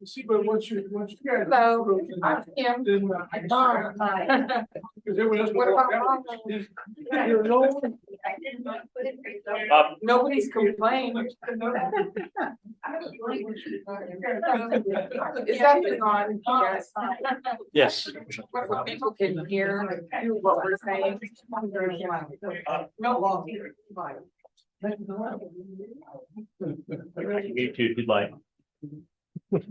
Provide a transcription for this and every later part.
See, but once you get Hello, I'm Kim. because everyone else What about Mom? you're no Nobody's complaining. Is that the on? Yes. Yes. Where people can hear what we're saying. No. Me too, if you'd like. This is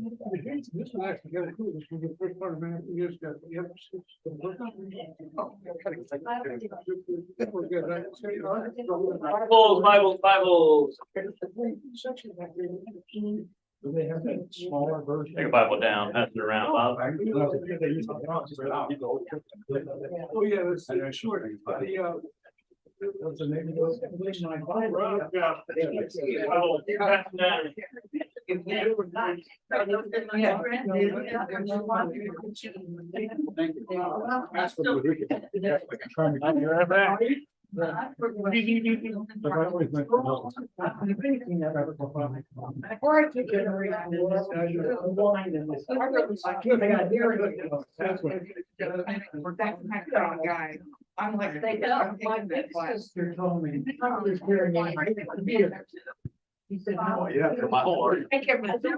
actually kind of cool. This was the first part of it. You just got the emphasis. Bibles. Do they have that smaller version? Take a Bible down, pass it around, Bob. Oh, yeah, that's short. What's the name of those? I'm like, they don't like that class. They're telling me. He said, Oh, yeah, for my Lord. I can't remember.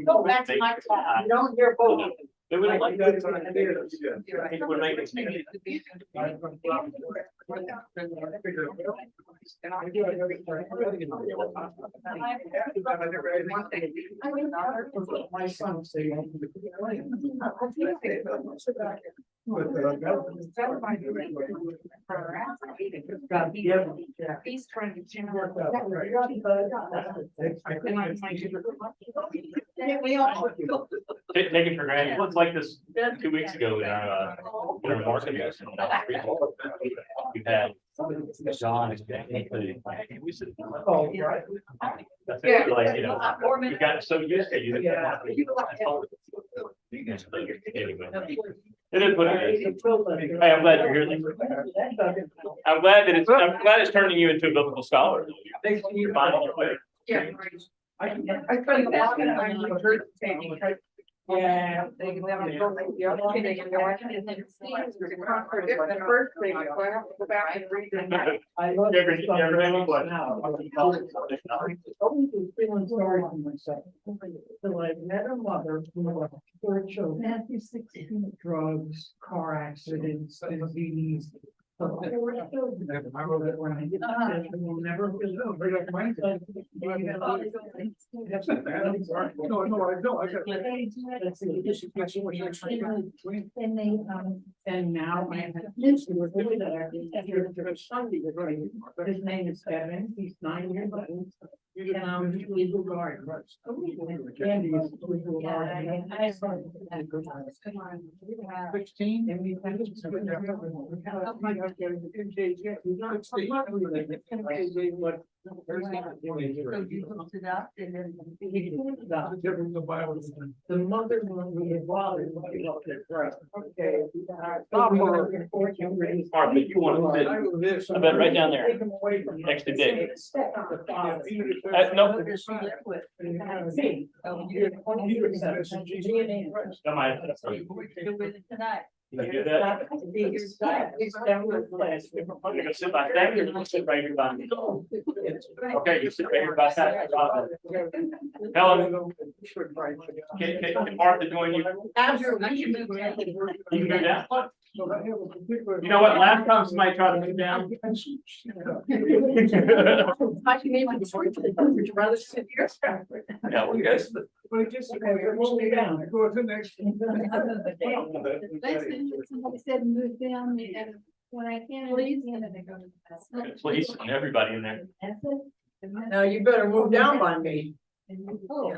Go back to my class. You don't hear both. They wouldn't like that. It would make it. My son say. He's trying to change. Take it for granted. It looks like this 2 weeks ago in our market. We've had John. We said, Oh, right. that's like, you know, you got so used to you. Anyway, it is what it is. Hey, I'm glad you're here. I'm glad it's turning you into a biblical scholar. You're finding your way. Yeah. I spent a lot of time in church saying, yeah, they never told me the other thing they can go ahead and then see to contradict the first thing, so I have to go back and read it. I love You ever have any questions? now. Always was feeling sorry for myself. So I met a mother who had 4 children, 16 drugs, car accidents, disease. I wrote it when I did. Will never feel over like my son. No, I know. I got. And now I have. His name is Kevin. He's 9 years old. And he's legal guard. Candy is legal guard. 16 and we have. The mother we father. Okay. Mark, but you want to sit. I bet right down there. Next to Dick. No. You do that? You're gonna sit by that, you're gonna sit right here by me. Okay, you sit right here by that. Helen, can Martha join you? Absolutely. You can go down. You know what, last time somebody tried to move down. I can name my story, would you rather sit here? Yeah, well, you guys, But just, move me down, go to the next. Somebody said move down, and when I can't leave, and they go to the. Police and everybody in there. That's it. Now you better move down by me. Oh,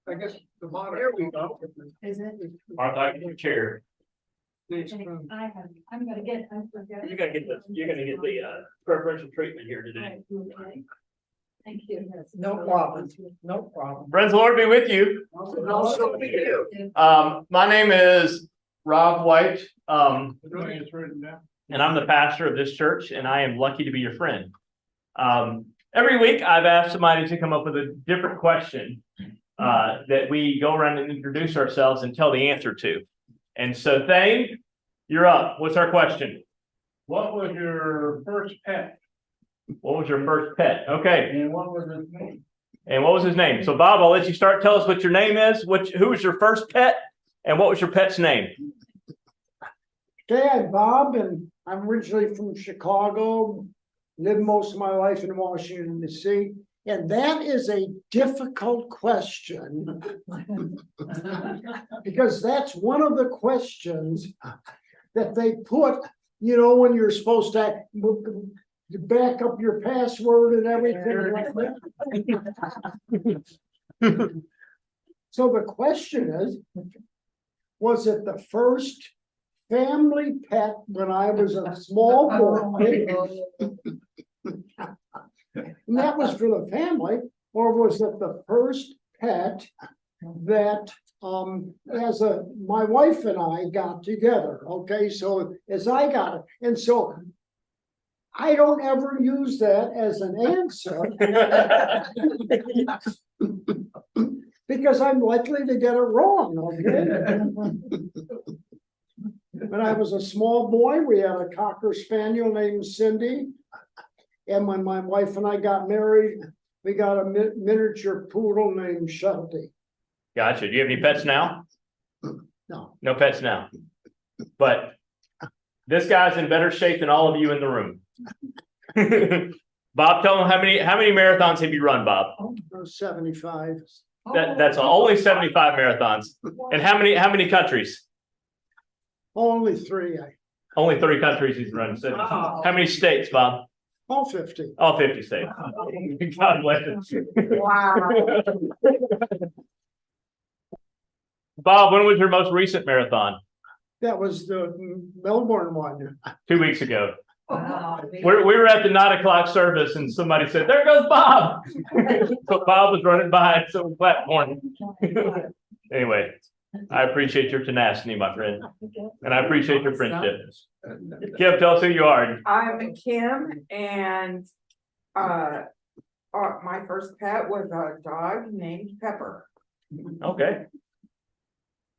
I guess the monitor. There we go. is it? Martha, get your chair. I have, I'm gonna get, I forgot. You're gonna get the preferential treatment here today. Okay. Thank you. No problem. No problem. Friends, the Lord be with you. Also for you. My name is Rob White, It's written down. and I'm the pastor of this church, and I am lucky to be your friend. Every week, I've asked somebody to come up with a different question that we go around and introduce ourselves and tell the answer to. And so, Thane, you're up. What's our question? What was your first pet? What was your first pet? Okay. And what was his name? And what was his name? So, Bob, I'll let you start. Tell us what your name is. Who was your first pet? And what was your pet's name? Okay, I'm Bob, and I'm originally from Chicago, lived most of my life in Washington, D.C. And that is a difficult question. Because that's one of the questions that they put, when you're supposed to back up your password and everything like that. So the question is, was it the first family pet when I was a small boy? And that was for the family, or was it the first pet that my wife and I got together? Okay, so as I got it, and so I don't ever use that as an answer because I'm likely to get it wrong. Okay. When I was a small boy, we had a Cocker Spaniel named Cindy. And when my wife and I got married, we got a miniature poodle named Shelty. Gotcha. Do you have any pets now? No. No pets now. But this guy's in better shape than all of you in the room. Bob, tell them how many marathons have you run, Bob? 75. That's only 75 marathons. And how many countries? Only 3. Only 3 countries he's run. So how many states, Bob? All 50. All 50 states. God bless you. Wow. Bob, when was your most recent marathon? That was the Melbourne one. 2 weeks ago. We were at the 9 o'clock service and somebody said, "There goes Bob." So Bob was running by some platform. Anyway, I appreciate your tenacity, my friend. And I appreciate your friendship. Kim, tell us who you are. I'm Kim, and my first pet was a dog named Pepper. Okay.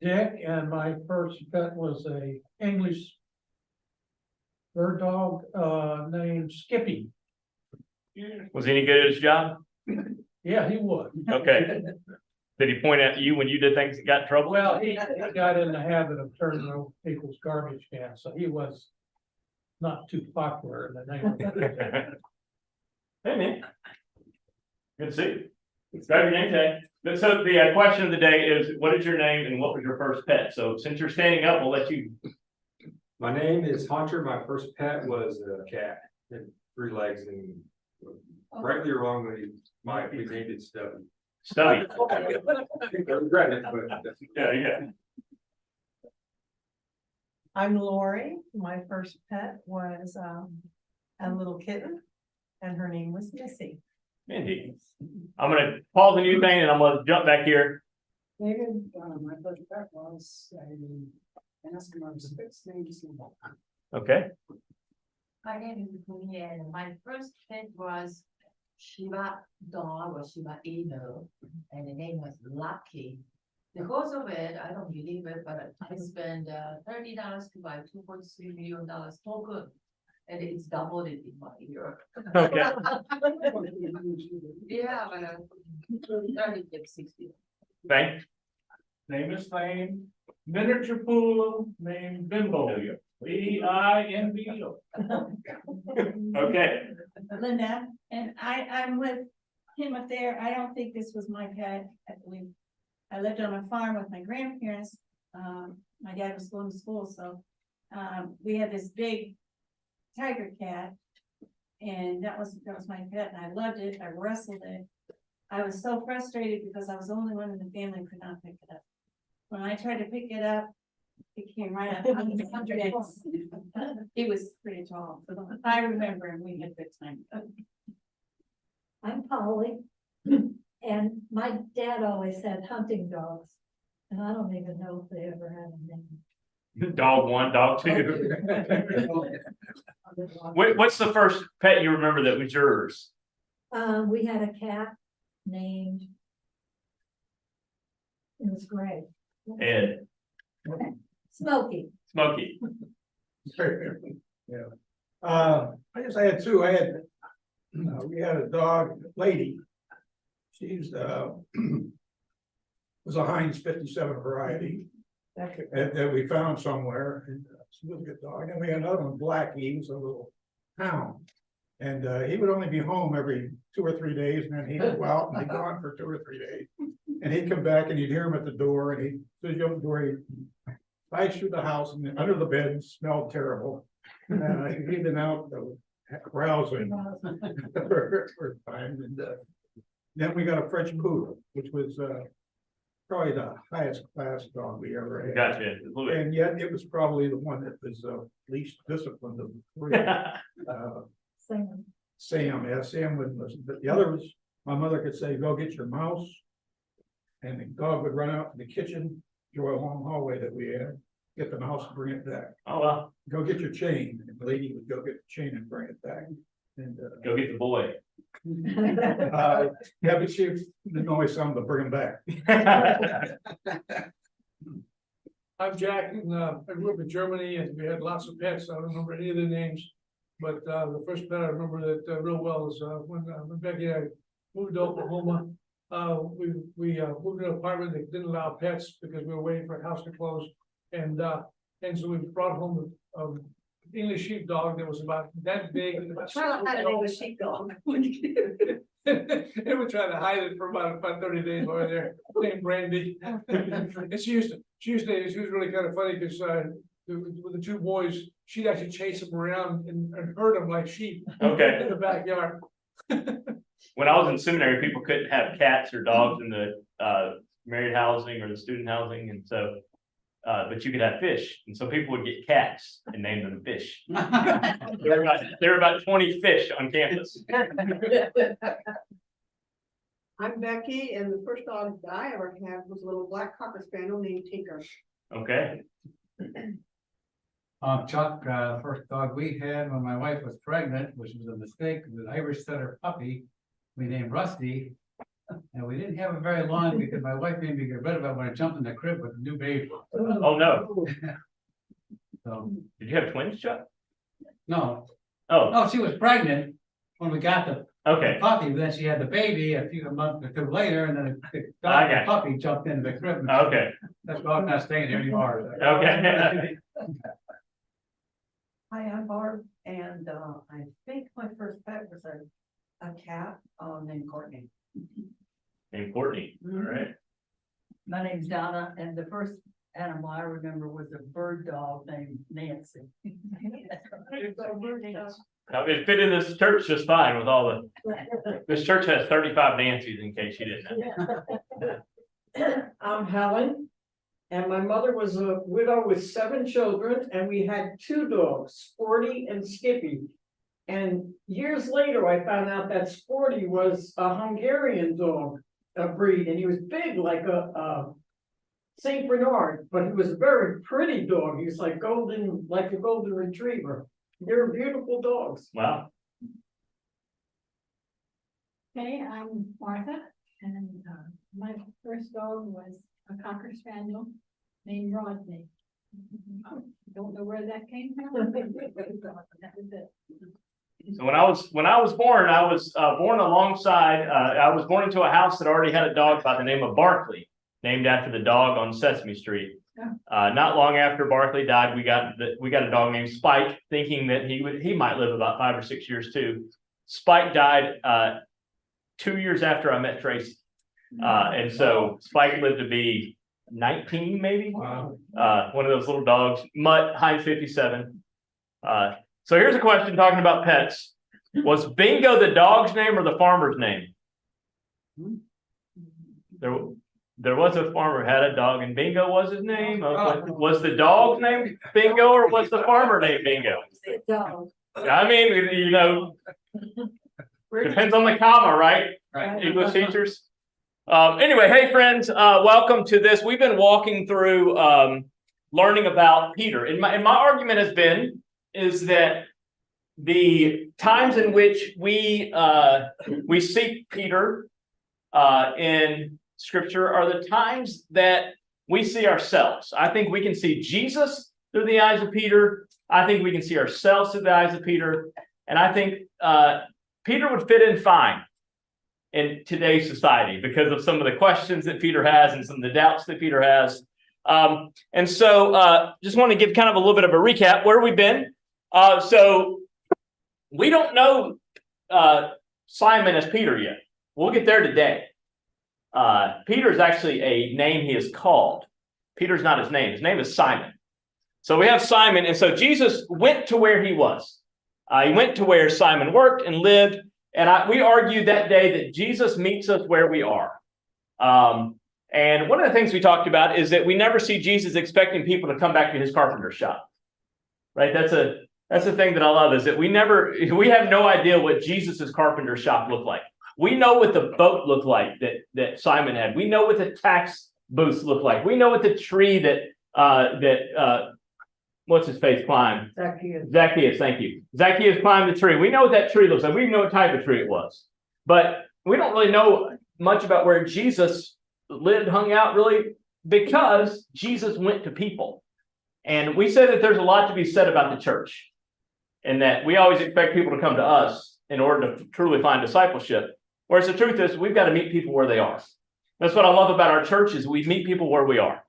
Dick, and my first pet was a English bird dog named Skippy. Was he any good at his job? Yeah, he was. Okay. Did he point at you when you did things that got in trouble? Well, he got in the habit of turning over people's garbage cans, so he was not too popular in the neighborhood. Hey, man. Good to see you. Grab your name tag. So the question of the day is, what is your name and what was your first pet? So since you're standing up, we'll let you. My name is Hunter. My first pet was a cat. It had 3 legs, and rightly or wrongly, we named it Stubby. Stubby. I regret it, but Yeah. I'm Lori. My first pet was a little kitten, and her name was Missy. Indeed. I'm gonna pause the new thing and I'm gonna jump back here. David, my first pet was an Eskimo Spitz named Snowball. Okay. My name is Kuni, and my first pet was Shiba dog or Shiba Inu, and the name was Lucky. Because of it, I don't believe it, but I spent $30 to buy $2.3 million token, and it's doubled it in 1 year. Okay. Yeah, but 30 gets 60. Thanks. Name is Thane, miniature poodle named Bimbo. B-I-M-B-O. Okay. Linda, and I'm with him up there. I don't think this was my pet. I believe I lived on a farm with my grandparents. My dad was going to school, so we had this big tiger cat. And that was my pet, and I loved it. I wrestled it. I was so frustrated because I was the only one in the family who could not pick it up. When I tried to pick it up, it came right up on the hundreds. He was pretty tall, so I remember, and we had a good time. I'm Polly, and my dad always had hunting dogs, and I don't even know if they ever had a name. Dog one, dog two. What's the first pet you remember that was yours? We had a cat named, it was gray. Ed. Smokey. Smokey. Yeah. I guess I had two. We had a dog, lady. She's was a Heinz 57 variety that we found somewhere. And she was a good dog. And we had another one, Blackie. He was a little hound. And he would only be home every 2 or 3 days, and then he'd go out and he'd go on for 2 or 3 days. And he'd come back and you'd hear him at the door, and as you open the door, he'd fly through the house and under the bed and smelled terrible. He'd been out browsing for time. And then we got a French poodle, which was probably the highest class dog we ever had. Gotcha. And yet it was probably the one that was least disciplined of the three. Sam, yeah, Sam wouldn't listen, but the other was, my mother could say, go get your mouse. And the dog would run out to the kitchen, through a long hallway that we had, get the mouse and bring it back. Oh, well. Go get your chain, and the lady would go get the chain and bring it back. And Go get the boy. yeah, but she didn't always sound to bring him back. I'm Jack, and I grew up in Germany, and we had lots of pets. I don't remember any of the names. But the first pet I remember that real well is when Becky and I moved to Oklahoma. We moved to an apartment that didn't allow pets because we were waiting for a house to close. And so we brought home an English sheepdog that was about that big. And about Charlotte had an English sheepdog. And we tried to hide it for about 30 days over there, named Brandy. And she was really kind of funny because with the two boys, she'd actually chase them around and herd them like sheep. Okay. In the backyard. When I was in seminary, people couldn't have cats or dogs in the married housing or the student housing, and so but you could have fish, and so people would get cats and name them Fish. There were about 20 fish on campus. I'm Becky, and the first dog that I ever had was a little black cocker spaniel named Tinker. Okay. Chuck, first dog we had when my wife was pregnant, which was a mistake, was an Irish setter puppy we named Rusty. And we didn't have it very long because my wife made me get rid of it when I jumped in the crib with a new baby. Oh, no. So, Did you have twins, Chuck? no, Oh, no, she was pregnant when we got the okay. puppy, but then she had the baby a month or two later, and then the I got puppy jumped into the crib. Okay. That dog's not staying here anymore. Okay. Hi, I'm Barb, and I think my first pet was a cat named Courtney. And Courtney, all right. My name's Donna, and the first animal I remember was a bird dog named Nancy. Now, it fit in this church just fine with all this church has 35 Nancy's, in case you didn't know. I'm Helen, and my mother was a widow with 7 children, and we had 2 dogs, Sporty and Skippy. And years later, I found out that Sporty was a Hungarian dog, a breed, and he was big like a Saint Bernard, but he was a very pretty dog. He was like a golden retriever. They were beautiful dogs. Wow. Hey, I'm Martha, and my first dog was a Cocker Spaniel named Rodney. Don't know where that came from. That was it. So when I was born, I was born alongside. I was born into a house that already had a dog by the name of Barkley, named after the dog on Sesame Street. Not long after Barkley died, we got a dog named Spike, thinking that he might live about 5 or 6 years too. Spike died 2 years after I met Tracy. And so Spike lived to be 19, maybe. Wow. One of those little dogs. Mutt, Heinz 57. So here's a question talking about pets. Was Bingo the dog's name or the farmer's name? There was a farmer who had a dog, and Bingo was his name. Was the dog's name Bingo, or was the farmer named Bingo? I mean, you know, depends on the comma, right? Right. English teachers. Anyway, hey friends, welcome to this. We've been walking through learning about Peter, and my argument has been is that the times in which we see Peter in Scripture are the times that we see ourselves. I think we can see Jesus through the eyes of Peter. I think we can see ourselves through the eyes of Peter, and I think Peter would fit in fine in today's society because of some of the questions that Peter has and some of the doubts that Peter has. And so just want to give kind of a little bit of a recap where we've been. So we don't know Simon as Peter yet. We'll get there today. Peter is actually a name he is called. Peter's not his name. His name is Simon. So we have Simon. And so Jesus went to where he was. He went to where Simon worked and lived. And we argued that day that Jesus meets us where we are. And one of the things we talked about is that we never see Jesus expecting people to come back to his carpenter shop. Right? That's the thing that I love is that we have no idea what Jesus's carpenter shop looked like. We know what the boat looked like that Simon had. We know what the tax booths looked like. We know what the tree that what's his face climbed? Zacchaeus, thank you. Zacchaeus climbed the tree. We know what that tree looks like. We know what type of tree it was. But we don't really know much about where Jesus lived, hung out, really, because Jesus went to people. And we say that there's a lot to be said about the church, and that we always expect people to come to us in order to truly find discipleship. Whereas the truth is, we've got to meet people where they are. That's what I love about our church is we meet people where we are.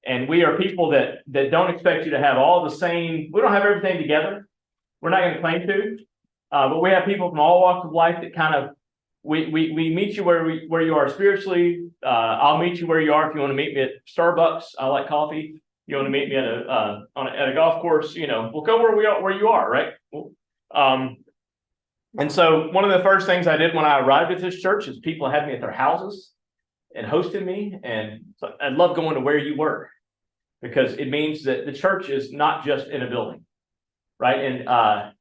And we are people that don't expect you to have all the same. We don't have everything together. We're not going to claim to. But we have people from all walks of life that kind of, we meet you where you are spiritually. I'll meet you where you are. If you want to meet me at Starbucks, I like coffee. You want to meet me at a golf course, you know, we'll go where you are, right? And so one of the first things I did when I arrived at this church is people had me at their houses and hosted me. And so I love going to where you were because it means that the church is not just in a building, right? And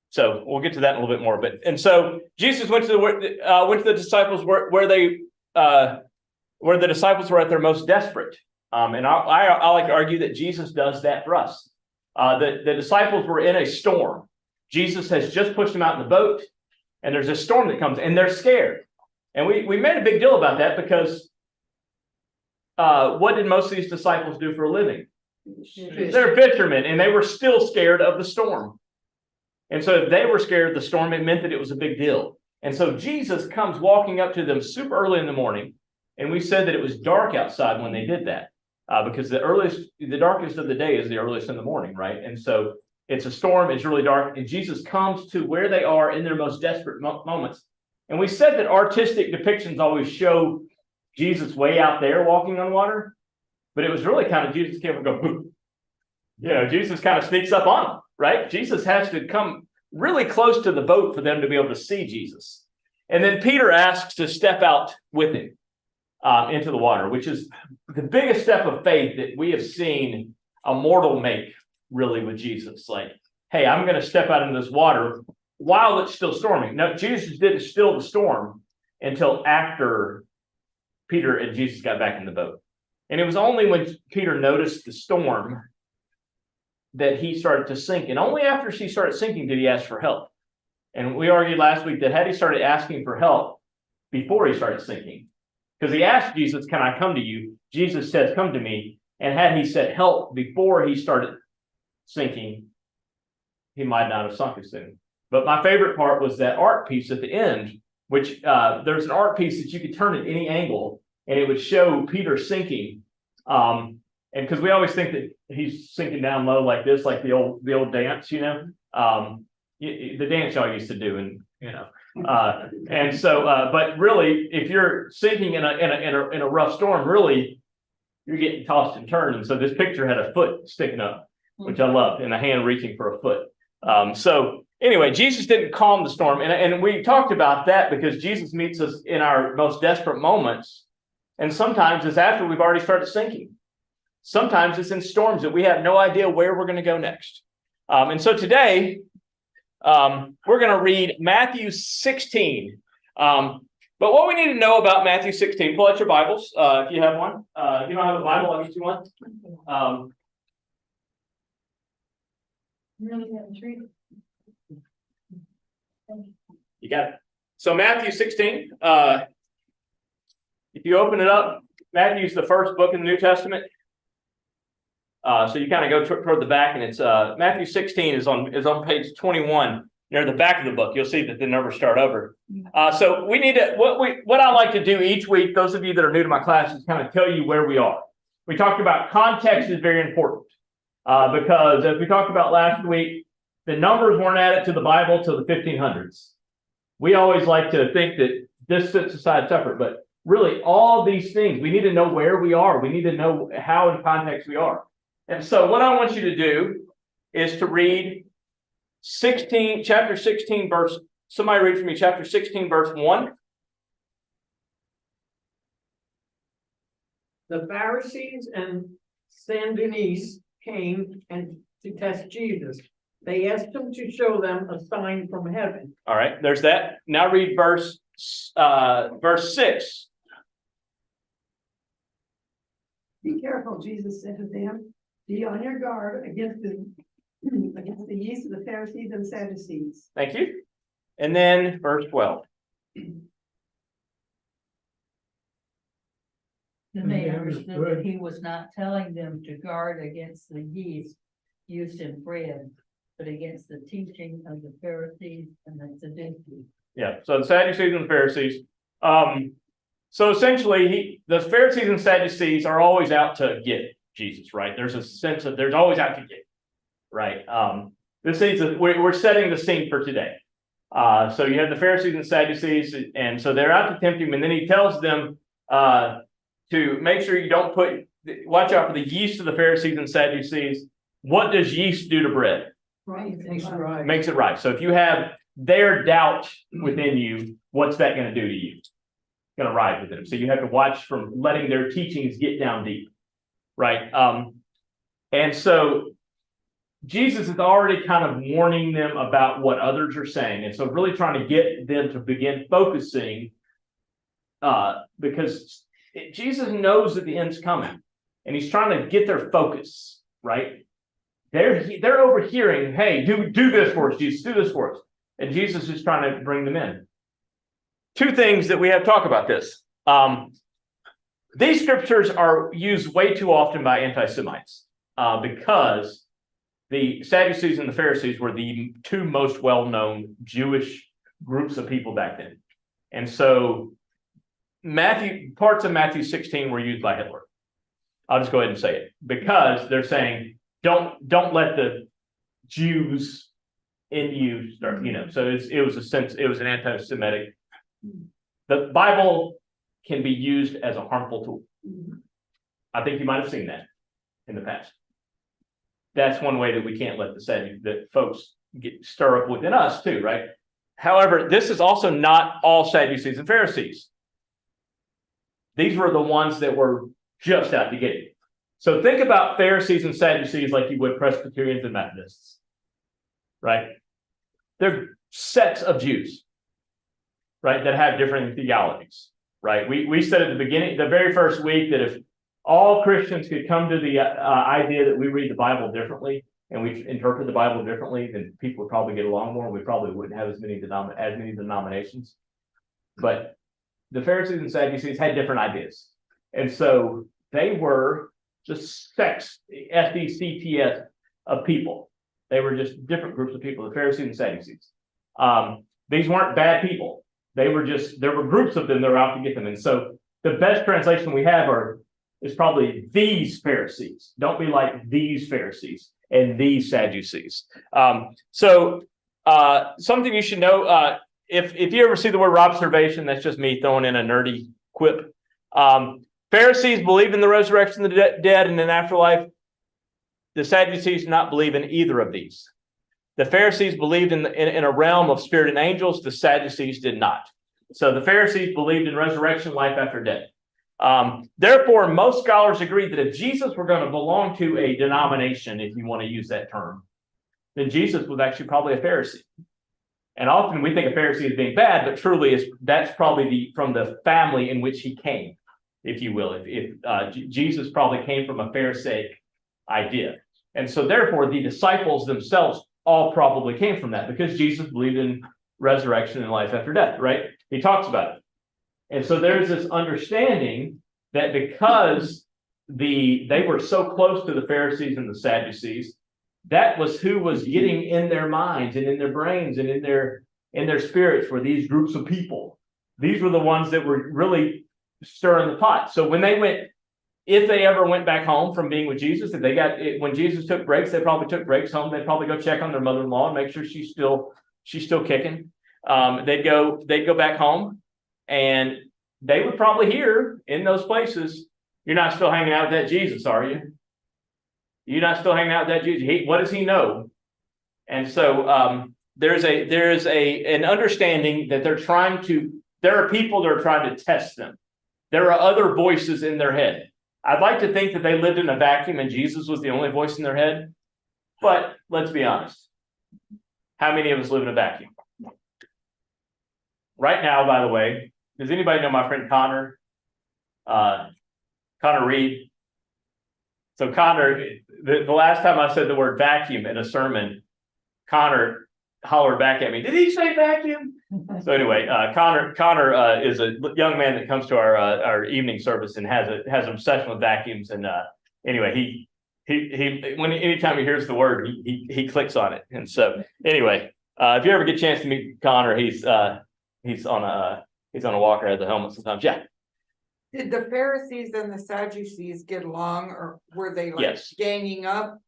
so we'll get to that in a little bit more. And so Jesus went to the disciples where the disciples were at their most desperate. And I like to argue that Jesus does that for us. The disciples were in a storm. Jesus has just pushed them out in the boat, and there's a storm that comes, and they're scared. And we made a big deal about that because what did most of these disciples do for a living? They're fishermen, and they were still scared of the storm. And so if they were scared of the storm, it meant that it was a big deal. And so Jesus comes walking up to them super early in the morning, and we said that it was dark outside when they did that. Because the darkest of the day is the earliest in the morning, right? And so it's a storm, it's really dark, and Jesus comes to where they are in their most desperate moments. And we said that artistic depictions always show Jesus way out there walking on water, but it was really kind of Jesus came and go, boom. You know, Jesus kind of sneaks up on them, right? Jesus has to come really close to the boat for them to be able to see Jesus. And then Peter asks to step out with him. Into the water, which is the biggest step of faith that we have seen a mortal make really with Jesus. Like, hey, I'm going to step out into this water while it's still storming. No, Jesus didn't still the storm until after Peter and Jesus got back in the boat. And it was only when Peter noticed the storm that he started to sink. And only after she started sinking did he ask for help. And we argued last week that had he started asking for help before he started sinking, because he asked Jesus, can I come to you? Jesus says, come to me. And had he said help before he started sinking, he might not have sunk as soon. But my favorite part was that art piece at the end, which there's an art piece that you could turn at any angle, and it would show Peter sinking. And because we always think that he's sinking down low like this, like the old dance, you know, the dance y'all used to do. And, you know, And so, but really, if you're sinking in a rough storm, really, you're getting tossed and turned. And so this picture had a foot sticking up, which I loved, and a hand reaching for a foot. So anyway, Jesus didn't calm the storm. And we talked about that because Jesus meets us in our most desperate moments. And sometimes it's after we've already started sinking. Sometimes it's in storms that we have no idea where we're going to go next. And so today, we're going to read Matthew 16. But what we need to know about Matthew 16, pull out your Bibles if you have one. If you don't have a Bible, I'll get you one. You got it. So Matthew 16, if you open it up, Matthew's the first book in the New Testament. So you kind of go toward the back, and it's Matthew 16 is on page 21 near the back of the book. You'll see that the numbers start over. So we need to what I like to do each week. Those of you that are new to my class is kind of tell you where we are. We talked about context is very important because as we talked about last week, the numbers weren't added to the Bible till the 1500s. We always like to think that this sits aside separate, but really all these things we need to know where we are. We need to know how in context we are. And so what I want you to do is to read chapter 16, verse, somebody read for me, chapter 16, verse 1. The Pharisees and Sadducees came and to test Jesus. They asked him to show them a sign from heaven. All right, there's that. Now read verse 6. Be careful, Jesus said to them. Be on your guard against the yeast of the Pharisees and Sadducees. Thank you. And then verse 12. Then they understood that he was not telling them to guard against the yeast used in bread, but against the teaching of the Pharisees and the Sadducees. Yeah, so the Sadducees and the Pharisees. So essentially, the Pharisees and Sadducees are always out to get Jesus, right? There's a sense of there's always out to get, right? We're setting the scene for today. So you have the Pharisees and Sadducees, and so they're out to tempt him, and then he tells them to make sure you don't watch out for the yeast of the Pharisees and Sadducees. What does yeast do to bread? Right. Makes it right. So if you have their doubt within you, what's that going to do to you? It's going to rise within them. So you have to watch from letting their teachings get down deep. Right. And so Jesus is already kind of warning them about what others are saying. And so really trying to get them to begin focusing because Jesus knows that the end's coming and he's trying to get their focus, right? They're overhearing, hey, do this for us, Jesus, do this for us. And Jesus is trying to bring them in. Two things that we have to talk about this. These scriptures are used way too often by anti-Semites because the Sadducees and the Pharisees were the two most well-known Jewish groups of people back then. And so parts of Matthew 16 were used by Hitler. I'll just go ahead and say it because they're saying, don't let the Jews in you start, so it was an anti-Semitic. The Bible can be used as a harmful tool. I think you might have seen that in the past. That's one way that we can't let that folks stir up within us too, right? However, this is also not all Sadducees and Pharisees. These were the ones that were just out to get you. So think about Pharisees and Sadducees like you would Presbyterians and Methodists, right? They're sets of Jews, right, that have different theologies. Right. We said at the beginning, the very first week, that if all Christians could come to the idea that we read the Bible differently and we interpret the Bible differently, then people would probably get along more. And we probably wouldn't have as many denominations. But the Pharisees and Sadducees had different ideas. And so they were just sects, S-E-C-T-S, of people. They were just different groups of people, the Pharisees and Sadducees. These weren't bad people. There were groups of them that were out to get them. And so the best translation we have is probably these Pharisees. Don't be like these Pharisees and these Sadducees. Something you should know, if you ever see the word observation, that's just me throwing in a nerdy quip. Pharisees believe in the resurrection of the dead and an afterlife. The Sadducees do not believe in either of these. The Pharisees believed in a realm of spirit and angels. The Sadducees did not. So the Pharisees believed in resurrection, life after death. Therefore, most scholars agree that if Jesus were going to belong to a denomination, if you want to use that term, then Jesus was actually probably a Pharisee. And often we think of Pharisee as being bad, but truly that's probably from the family in which he came, if you will. If Jesus probably came from a Pharisaic idea. And so therefore, the disciples themselves all probably came from that because Jesus believed in resurrection and life after death, right? He talks about it. And so there's this understanding that because they were so close to the Pharisees and the Sadducees, that was who was getting in their minds and in their brains and in their spirits were these groups of people. These were the ones that were really stirring the pot. So when if they ever went back home from being with Jesus, when Jesus took breaks, they probably took breaks home. They'd probably go check on their mother-in-law and make sure she's still kicking. They'd go back home, and they would probably hear in those places, "You're not still hanging out with that Jesus, are you? You're not still hanging out with that Jesus. What does he know?" And so there's an understanding that there are people that are trying to test them. There are other voices in their head. I'd like to think that they lived in a vacuum and Jesus was the only voice in their head. But let's be honest. How many of us live in a vacuum? Right now, by the way, does anybody know my friend Connor? Connor Reed. So Connor, the last time I said the word vacuum in a sermon, Connor hollered back at me, "Did he say vacuum?" So anyway, Connor is a young man that comes to our evening service and has an obsession with vacuums. And anyway, anytime he hears the word, he clicks on it. And so anyway, if you ever get a chance to meet Connor, he's on a walker, has a helmet sometimes. Yeah. Did the Pharisees and the Sadducees get along, or were they like Yes. ganging up?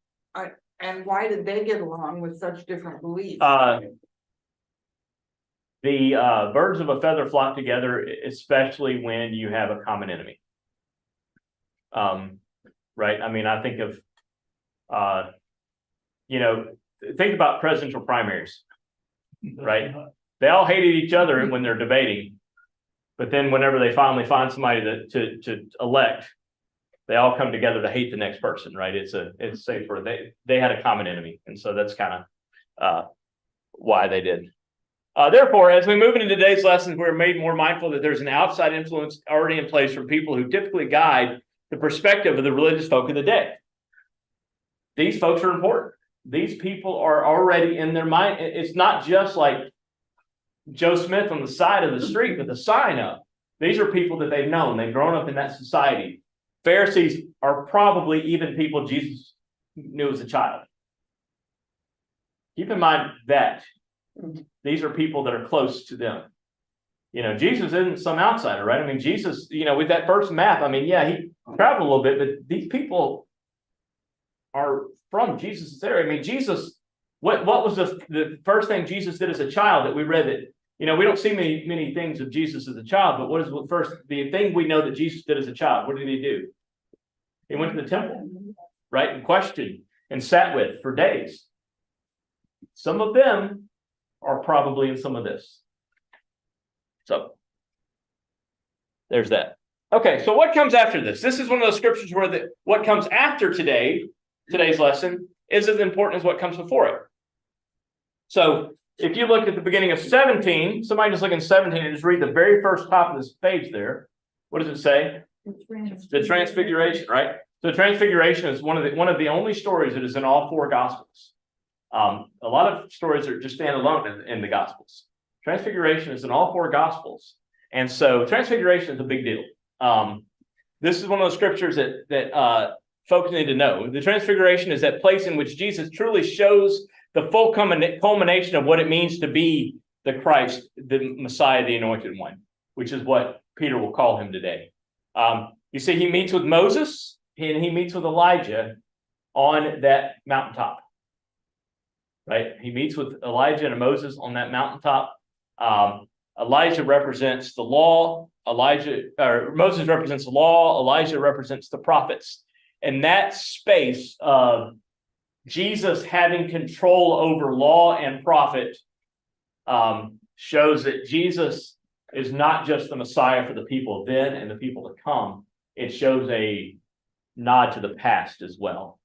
And why did they get along with such different beliefs? The birds of a feather flock together, especially when you have a common enemy. Right? I mean, I think of, think about presidential primaries, right? They all hated each other when they're debating, but then whenever they finally find somebody to elect, they all come together to hate the next person, right? It's safer. They had a common enemy, and so that's kind of why they did. Therefore, as we move into today's lessons, we're made more mindful that there's an outside influence already in place from people who typically guide the perspective of the religious folk of the day. These folks are important. These people are already in their mind. It's not just like Joe Smith on the side of the street with a sign up. These are people that they've known. They've grown up in that society. Pharisees are probably even people Jesus knew as a child. Keep in mind that these are people that are close to them. Jesus isn't some outsider, right? I mean, Jesus, with that first map, I mean, yeah, he traveled a little bit, but these people are from Jesus' area. I mean, Jesus, what was the first thing Jesus did as a child that we read that, we don't see many things of Jesus as a child, but what is the thing we know that Jesus did as a child? What did he do? He went to the temple, right? And questioned and sat with for days. Some of them are probably in some of this. So there's that. Okay, so what comes after this? This is one of those scriptures where what comes after today's lesson is as important as what comes before it. So if you look at the beginning of 17, somebody just look in 17 and just read the very first top of this page there. What does it say? The Transfiguration, right? So the Transfiguration is one of the only stories that is in all four Gospels. A lot of stories are just stand alone in the Gospels. Transfiguration is in all four Gospels. And so Transfiguration is a big deal. This is one of those scriptures that folks need to know. The Transfiguration is that place in which Jesus truly shows the full culmination of what it means to be the Christ, the Messiah, the Anointed One, which is what Peter will call him today. You see, he meets with Moses and he meets with Elijah on that mountaintop. Right? He meets with Elijah and Moses on that mountaintop. Elijah represents the law. Moses represents the law. Elijah represents the prophets. And that space of Jesus having control over law and prophet shows that Jesus is not just the Messiah for the people then and the people to come. It shows a nod to the past as well,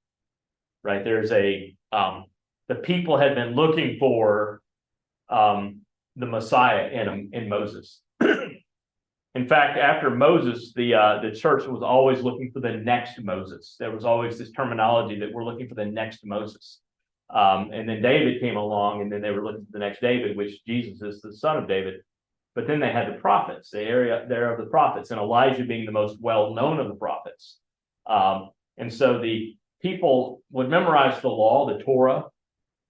right? There's the people had been looking for the Messiah in Moses. In fact, after Moses, the church was always looking for the next Moses. There was always this terminology that we're looking for the next Moses. And then David came along, and then they were looking for the next David, which Jesus is the son of David. But then they had the prophets, the area there of the prophets, and Elijah being the most well-known of the prophets. And so the people would memorize the law, the Torah,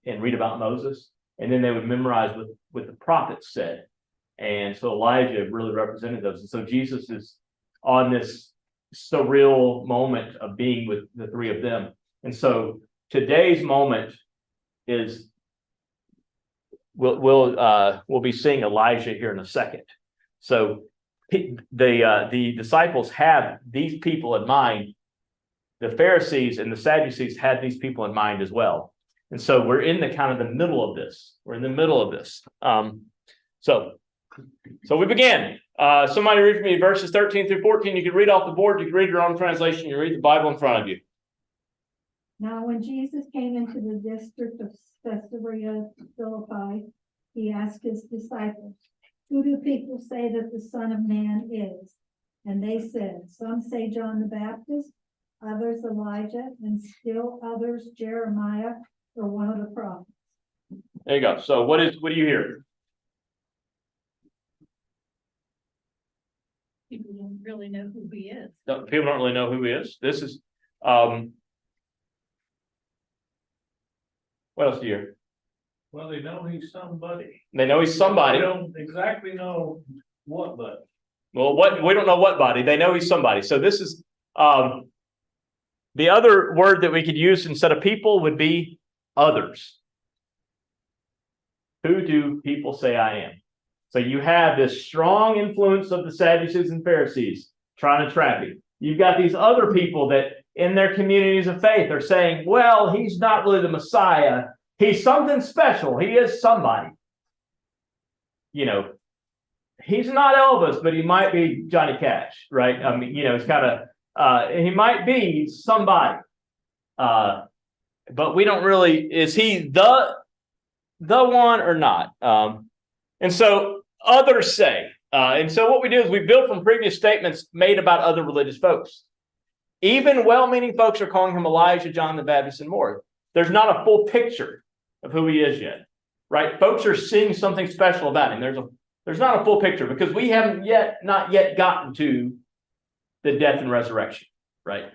and read about Moses, and then they would memorize what the prophets said. And so Elijah really represented those. And so Jesus is on this surreal moment of being with the three of them. And so today's moment is we'll be seeing Elijah here in a second. So the disciples have these people in mind. The Pharisees and the Sadducees had these people in mind as well. And so we're in the kind of the middle of this. We're in the middle of this. So we begin. Somebody read for me verses 13 through 14. You can read off the board. You can read your own translation. You read the Bible in front of you. Now, when Jesus came into the district of Caesarea Philippi, he asked his disciples, "Who do people say that the Son of Man is?" And they said, "Some say John the Baptist, others Elijah, and still others Jeremiah or one of the prophets." There you go. So what do you hear? People don't really know who he is. No, people don't really know who he is. This is what else do you hear? Well, they know he's somebody. They know he's somebody. They don't exactly know what, but. Well, we don't know what body. They know he's somebody. So this is the other word that we could use instead of people would be others. Who do people say I am? So you have this strong influence of the Sadducees and Pharisees trying to trap you. You've got these other people that in their communities of faith are saying, well, he's not really the Messiah. He's something special. He is somebody. You know, he's not Elvis, but he might be Johnny Cash, right? I mean, you know, it's kind of, he might be somebody. But we don't really, is he the one or not? And so others say, and so what we do is we build from previous statements made about other religious folks. Even well-meaning folks are calling him Elijah, John the Baptist, and more. There's not a full picture of who he is yet, right? Folks are seeing something special about him. There's not a full picture because we haven't not yet gotten to the death and resurrection, right?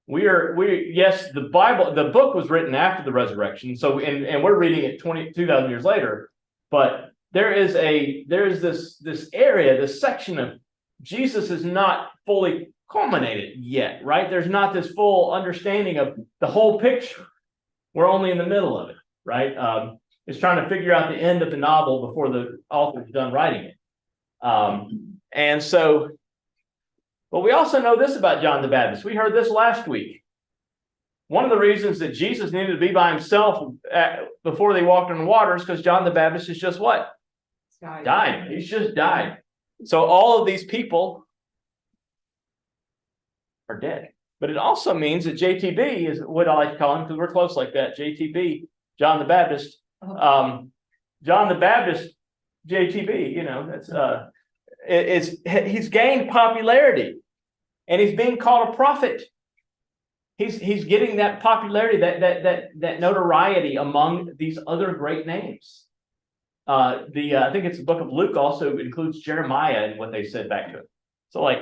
Yes, the book was written after the resurrection. So, and we're reading it 2,000 years later, but there is this area, this section of Jesus is not fully culminated yet, right? There's not this full understanding of the whole picture. We're only in the middle of it, right? It's trying to figure out the end of the novel before the author's done writing it. And so, but we also know this about John the Baptist. We heard this last week. One of the reasons that Jesus needed to be by himself before they walked on the water is because John the Baptist is just what? Died. He's just died. So all of these people are dead. But it also means that JTB is what I like to call him because we're close like that. JTB, John the Baptist. John the Baptist, JTB, you know, that's he's gained popularity and he's being called a prophet. He's getting that popularity, that notoriety among these other great names. I think it's the book of Luke also includes Jeremiah and what they said back to him. So like,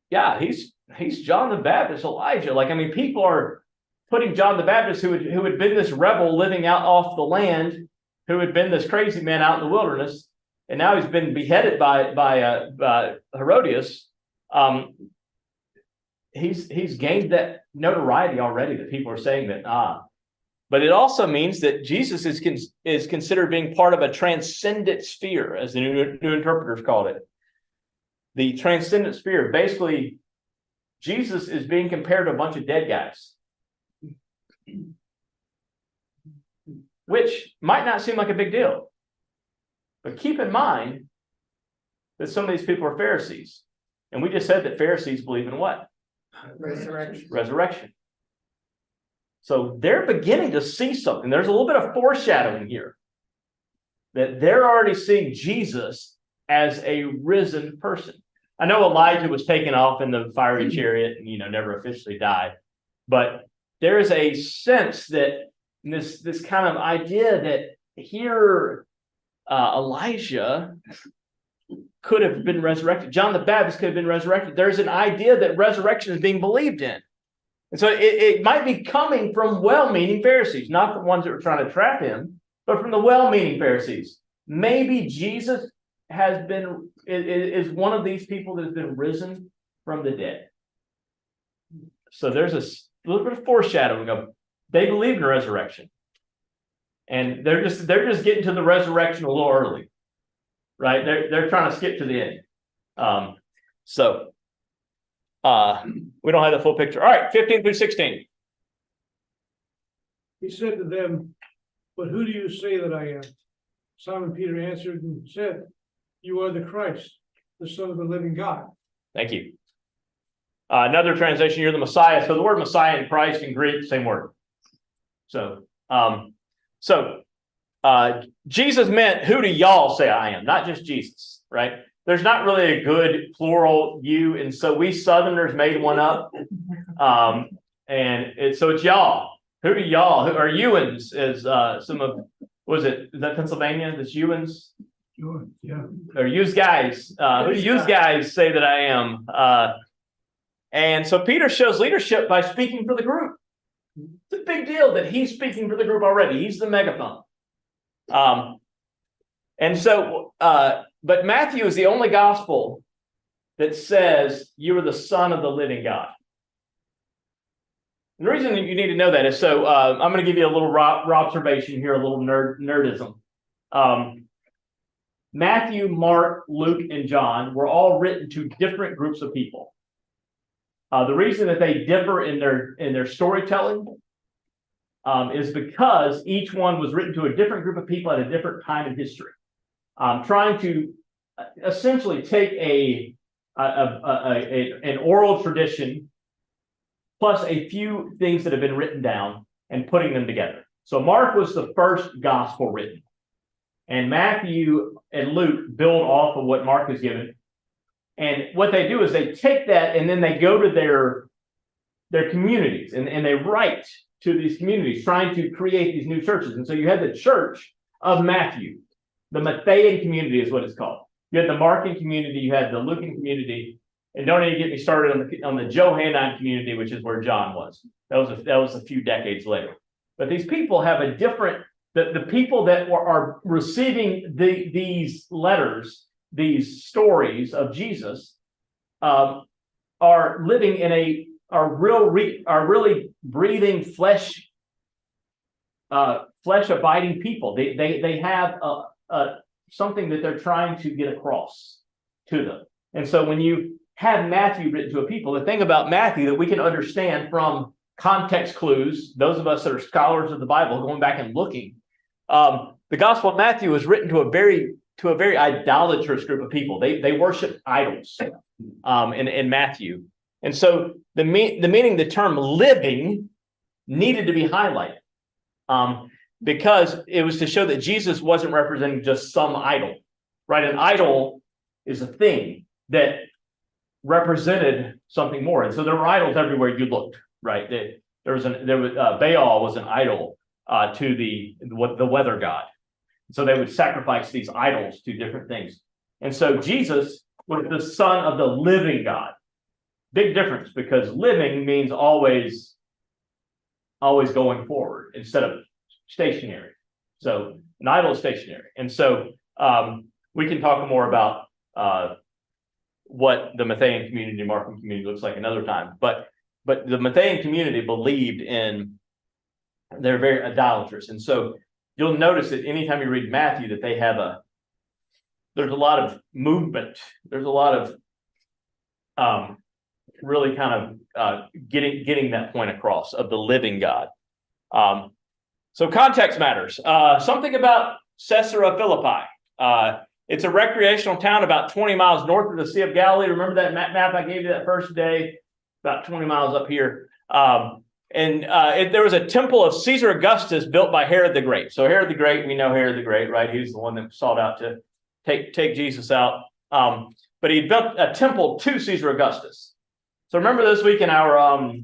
yeah, he's John the Baptist, Elijah. Like, I mean, people are putting John the Baptist, who had been this rebel living out off the land, who had been this crazy man out in the wilderness, and now he's been beheaded by Herodias. He's gained that notoriety already that people are saying that, But it also means that Jesus is considered being part of a transcendent sphere, as the New Interpreters called it. The transcendent sphere. Basically, Jesus is being compared to a bunch of dead guys, which might not seem like a big deal. But keep in mind that some of these people are Pharisees. And we just said that Pharisees believe in what? Resurrection. Resurrection. So they're beginning to see something. There's a little bit of foreshadowing here. That they're already seeing Jesus as a risen person. I know Elijah was taken off in the fiery chariot and, never officially died. But there is a sense that this kind of idea that here Elijah could have been resurrected. John the Baptist could have been resurrected. There's an idea that resurrection is being believed in. And so it might be coming from well-meaning Pharisees, not the ones that were trying to trap him, but from the well-meaning Pharisees. Maybe Jesus is one of these people that has been risen from the dead. So there's a little bit of foreshadowing of they believe in resurrection. And they're just getting to the resurrection a little early. Right? They're trying to skip to the end. We don't have the full picture. All right, 15 through 16. He said to them, "But who do you say that I am?" Simon Peter answered and said, "You are the Christ, the Son of the living God." Thank you. Another translation, you're the Messiah. So the word Messiah and Christ in Greek, same word. So Jesus meant, who do y'all say I am? Not just Jesus, right? There's not really a good plural you, and so we Southerners made one up. So it's y'all. Who do y'all? Who are Ewans? Is that Pennsylvania? That's Ewans? Sure, yeah. Or use guys. Who do use guys say that I am? And so Peter shows leadership by speaking for the group. It's a big deal that he's speaking for the group already. He's the megaphone. But Matthew is the only gospel that says you are the Son of the living God. And the reason that you need to know that is I'm going to give you a little observation here, a little nerdism. Matthew, Mark, Luke, and John were all written to different groups of people. The reason that they differ in their storytelling is because each one was written to a different group of people at a different time in history, trying to essentially take an oral tradition plus a few things that have been written down and putting them together. So Mark was the first gospel written, and Matthew and Luke build off of what Mark has given. And what they do is they take that and then they go to their communities and they write to these communities, trying to create these new churches. And so you had the church of Matthew, the Matthean community is what it's called. You had the Markan community, you had the Lucan community, and don't even get me started on the Johannine community, which is where John was. That was a few decades later. But these people have a different, the people that are receiving these letters, these stories of Jesus, are living in are really breathing flesh abiding people. They have something that they're trying to get across to them. And so when you have Matthew written to a people, the thing about Matthew that we can understand from context clues, those of us that are scholars of the Bible going back and looking, the Gospel of Matthew was written to a very idolatrous group of people. They worship idols in Matthew. And so the meaning, the term living needed to be highlighted because it was to show that Jesus wasn't representing just some idol, right? An idol is a thing that represented something more. And so there were idols everywhere you looked, right? Baal was an idol to the weather god. So they would sacrifice these idols to different things. And so Jesus was the Son of the living God. Big difference, because living means always going forward instead of stationary. So an idol is stationary. And so we can talk more about what the Matthean community and Markan community looks like another time. But the Matthean community believed in They're very idolatrous. And so you'll notice that anytime you read Matthew, that they have there's a lot of movement. There's a lot of really kind of getting that point across of the living God. So context matters. Something about Caesarea Philippi. It's a recreational town about 20 miles north of the Sea of Galilee. Remember that map I gave you that first day? About 20 miles up here. There was a temple of Caesar Augustus built by Herod the Great. So Herod the Great, we know Herod the Great, right? He was the one that sought out to take Jesus out. But he built a temple to Caesar Augustus. So remember this week in our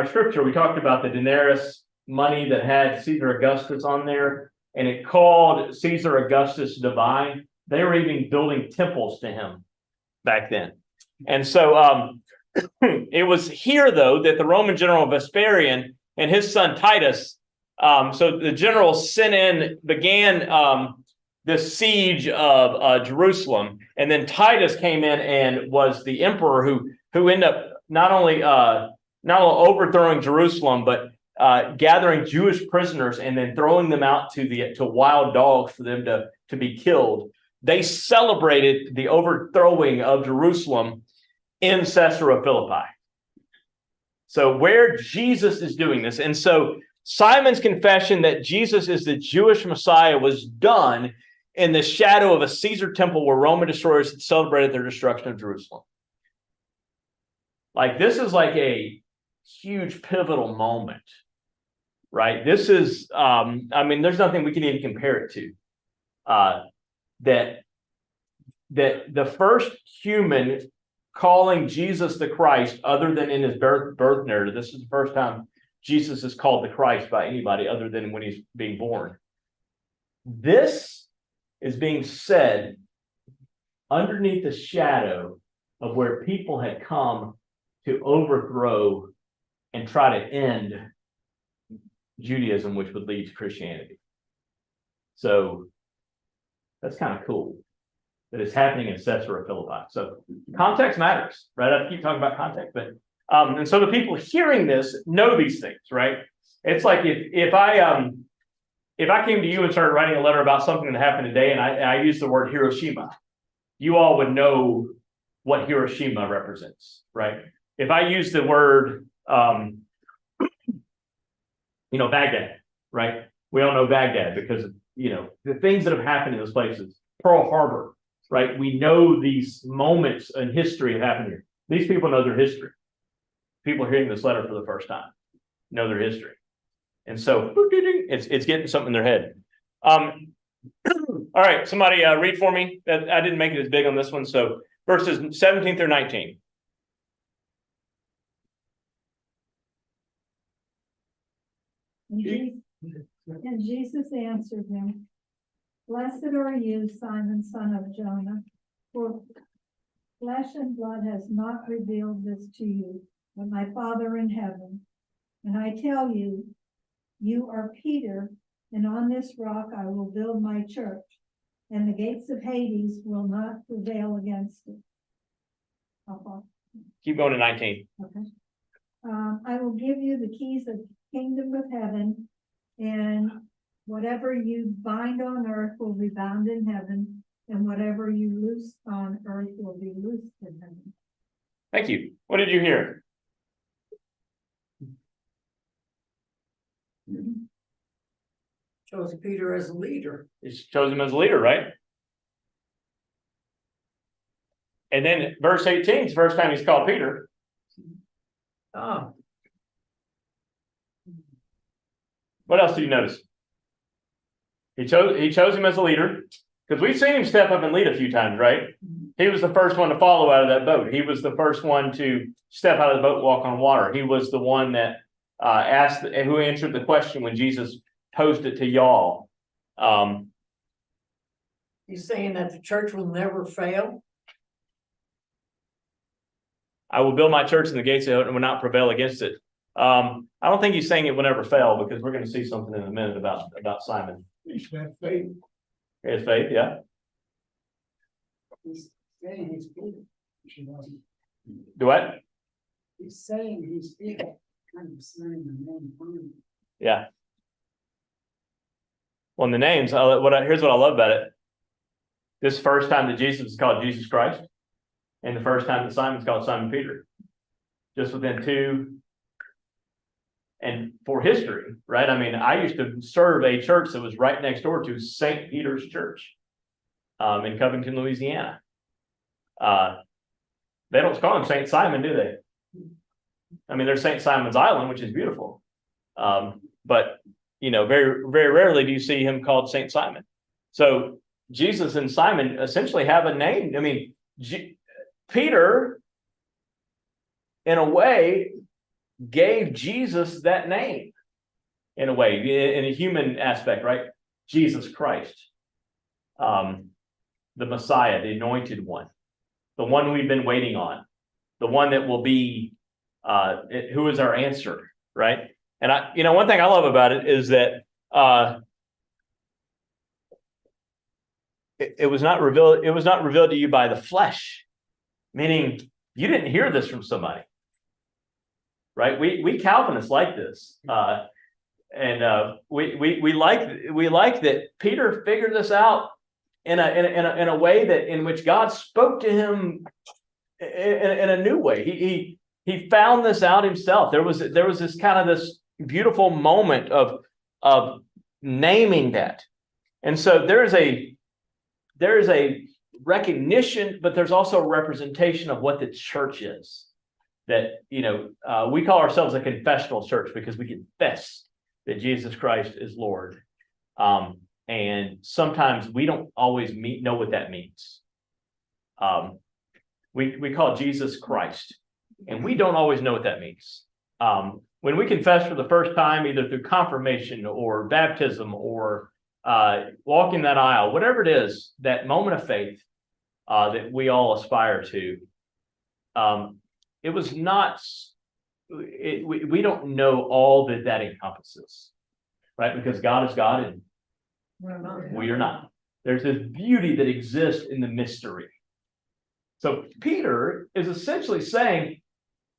scripture, we talked about the denarius money that had Caesar Augustus on there, and it called Caesar Augustus divine. They were even building temples to him back then. And so it was here, though, that the Roman general Vespasian and his son Titus, so the general began this siege of Jerusalem, and then Titus came in and was the emperor who ended up not only overthrowing Jerusalem, but gathering Jewish prisoners and then throwing them out to wild dogs for them to be killed. They celebrated the overthrowing of Jerusalem in Caesarea Philippi. So where Jesus is doing this, and so Simon's confession that Jesus is the Jewish Messiah was done in the shadow of a Caesar temple where Roman destroyers had celebrated their destruction of Jerusalem. Like, this is like a huge pivotal moment, right? This is, there's nothing we can even compare it to. That the first human calling Jesus the Christ, other than in his birth narrative, this is the first time Jesus is called the Christ by anybody other than when he's being born. This is being said underneath the shadow of where people had come to overthrow and try to end Judaism, which would lead to Christianity. So that's kind of cool that it's happening in Caesarea Philippi. So context matters, right? I keep talking about context, but and so the people hearing this know these things, right? It's like if I came to you and started writing a letter about something that happened today, and I used the word Hiroshima, you all would know what Hiroshima represents, right? If I use the word, Baghdad, right? We all know Baghdad because of, the things that have happened in those places. Pearl Harbor, right? We know these moments in history have happened here. These people know their history. People hearing this letter for the first time know their history. And so it's getting something in their head. All right, somebody read for me. I didn't make it as big on this one. So verses 17 through 19. And Jesus answered him, "Blessed are you, Simon, son of Jonah, for flesh and blood has not revealed this to you, but my Father in heaven. And I tell you, you are Peter, and on this rock I will build my church, and the gates of Hades will not prevail against it." Keep going to 19. Okay. I will give you the keys of the kingdom of heaven, and whatever you bind on earth will be bound in heaven, and whatever you loose on earth will be loosed in heaven. Thank you. What did you hear? Chose Peter as a leader. He's chosen him as a leader, right? And then verse 18 is the first time he's called Peter. Ah. What else do you notice? He chose him as a leader, because we've seen him step up and lead a few times, right? He was the first one to follow out of that boat. He was the first one to step out of the boat and walk on water. He was the one that asked and who answered the question when Jesus posed it to y'all. He's saying that the church will never fail. I will build my church and the gates of hell will not prevail against it. I don't think he's saying it will never fail, because we're going to see something in a minute about Simon. He's got faith. His faith, yeah. He's saying he's Peter. Do what? He's saying he's Peter. Kind of saying the name. Yeah. Well, in the names, here's what I love about it. This first time that Jesus is called Jesus Christ, and the first time that Simon's called Simon Peter. Just within two. And for history, right? I mean, I used to serve a church that was right next door to St. Peter's Church in Covington, Louisiana. They don't call him St. Simon, do they? I mean, there's St. Simon's Island, which is beautiful. But, you know, very, very rarely do you see him called St. Simon. So Jesus and Simon essentially have a name. I mean, Peter, in a way, gave Jesus that name, in a way, in a human aspect, right? Jesus Christ, the Messiah, the anointed one, the one we've been waiting on, the one that will be, who is our answer, right? And one thing I love about it is that it was not revealed. It was not revealed to you by the flesh, meaning you didn't hear this from somebody. Right, we Calvinists like this, and we like that Peter figured this out in a way that in which God spoke to him in a new way. He found this out himself. There was this kind of this beautiful moment of naming that, and so there is a recognition, but there's also a representation of what the church is. That, we call ourselves a confessional church because we confess that Jesus Christ is Lord. And sometimes we don't always know what that means. We call Jesus Christ, and we don't always know what that means. When we confess for the first time, either through confirmation or baptism or walking that aisle, whatever it is, that moment of faith that we all aspire to, it was not, we don't know all that encompasses, right? Because God is God and we are not. There's this beauty that exists in the mystery. So Peter is essentially saying,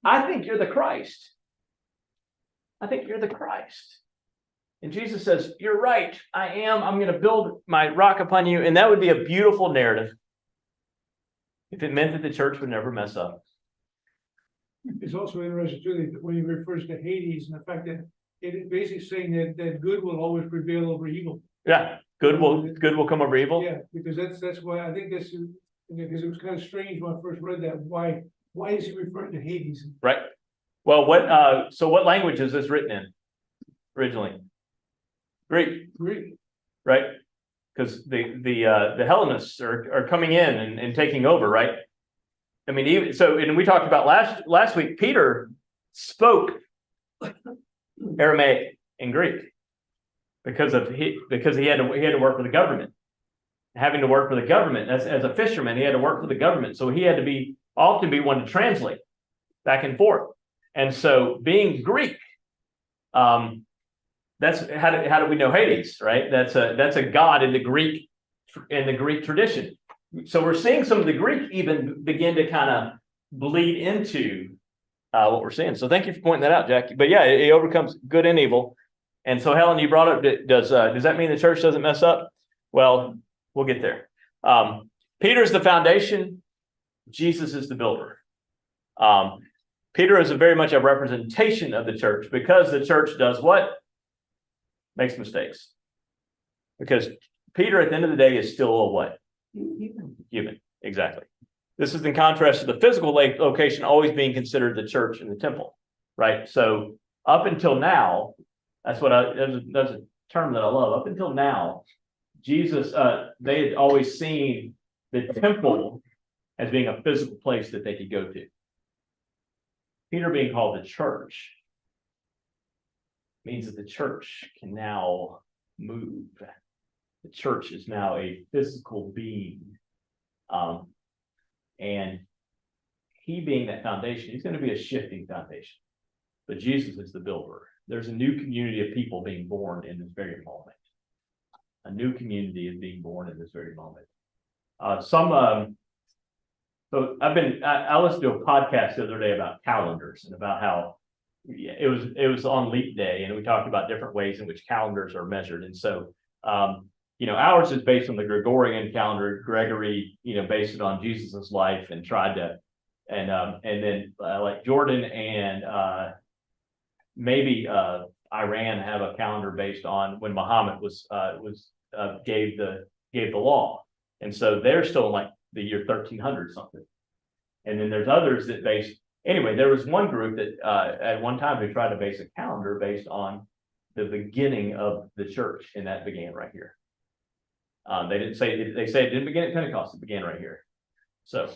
I think you're the Christ. I think you're the Christ. And Jesus says, you're right, I am. I'm going to build my rock upon you. And that would be a beautiful narrative if it meant that the church would never mess up. It's also interesting too that when he refers to Hades and the fact that it is basically saying that good will always prevail over evil. Yeah, good will come over evil. Yeah, because that's why I think this is, because it was kind of strange when I first read that. Why is he referring to Hades? Right. Well, what language is this written in originally? Greek. Right? Because the Hellenists are coming in and taking over, right? I mean, and we talked about last week, Peter spoke Aramaic and Greek because he had to work for the government. Having to work for the government as a fisherman, he had to work for the government, so he had to often be one to translate back and forth. And so, being Greek, that's how do we know Hades, right? That's a god in the Greek tradition. So we're seeing some of the Greek even begin to kind of bleed into what we're seeing. So thank you for pointing that out, Jackie. But yeah, it overcomes good and evil. And so Helen, you brought up, does that mean the church doesn't mess up? Well, we'll get there. Peter's the foundation. Jesus is the builder. Peter is very much a representation of the church because the church does what? Makes mistakes. Because Peter, at the end of the day, is still a what? Human. Exactly. This is in contrast to the physical location always being considered the church and the temple, right? So up until now, that's a term that I love. Up until now, Jesus, they had always seen the temple as being a physical place that they could go to. Peter being called the church means that the church can now move. The church is now a physical being. And he being that foundation, he's going to be a shifting foundation. But Jesus is the builder. There's a new community of people being born in this very moment. A new community is being born in this very moment. So I listened to a podcast the other day about calendars and about how yeah, it was on leap day, and we talked about different ways in which calendars are measured. And so, ours is based on the Gregorian calendar. Gregory, based it on Jesus's life and tried to, and then like Jordan and maybe Iran have a calendar based on when Muhammad gave the law, and so they're still in like the year 1300 something. And then there's others that anyway, there was one group that at one time they tried to base a calendar based on the beginning of the church, and that began right here. They say it didn't begin at Pentecost, it began right here. So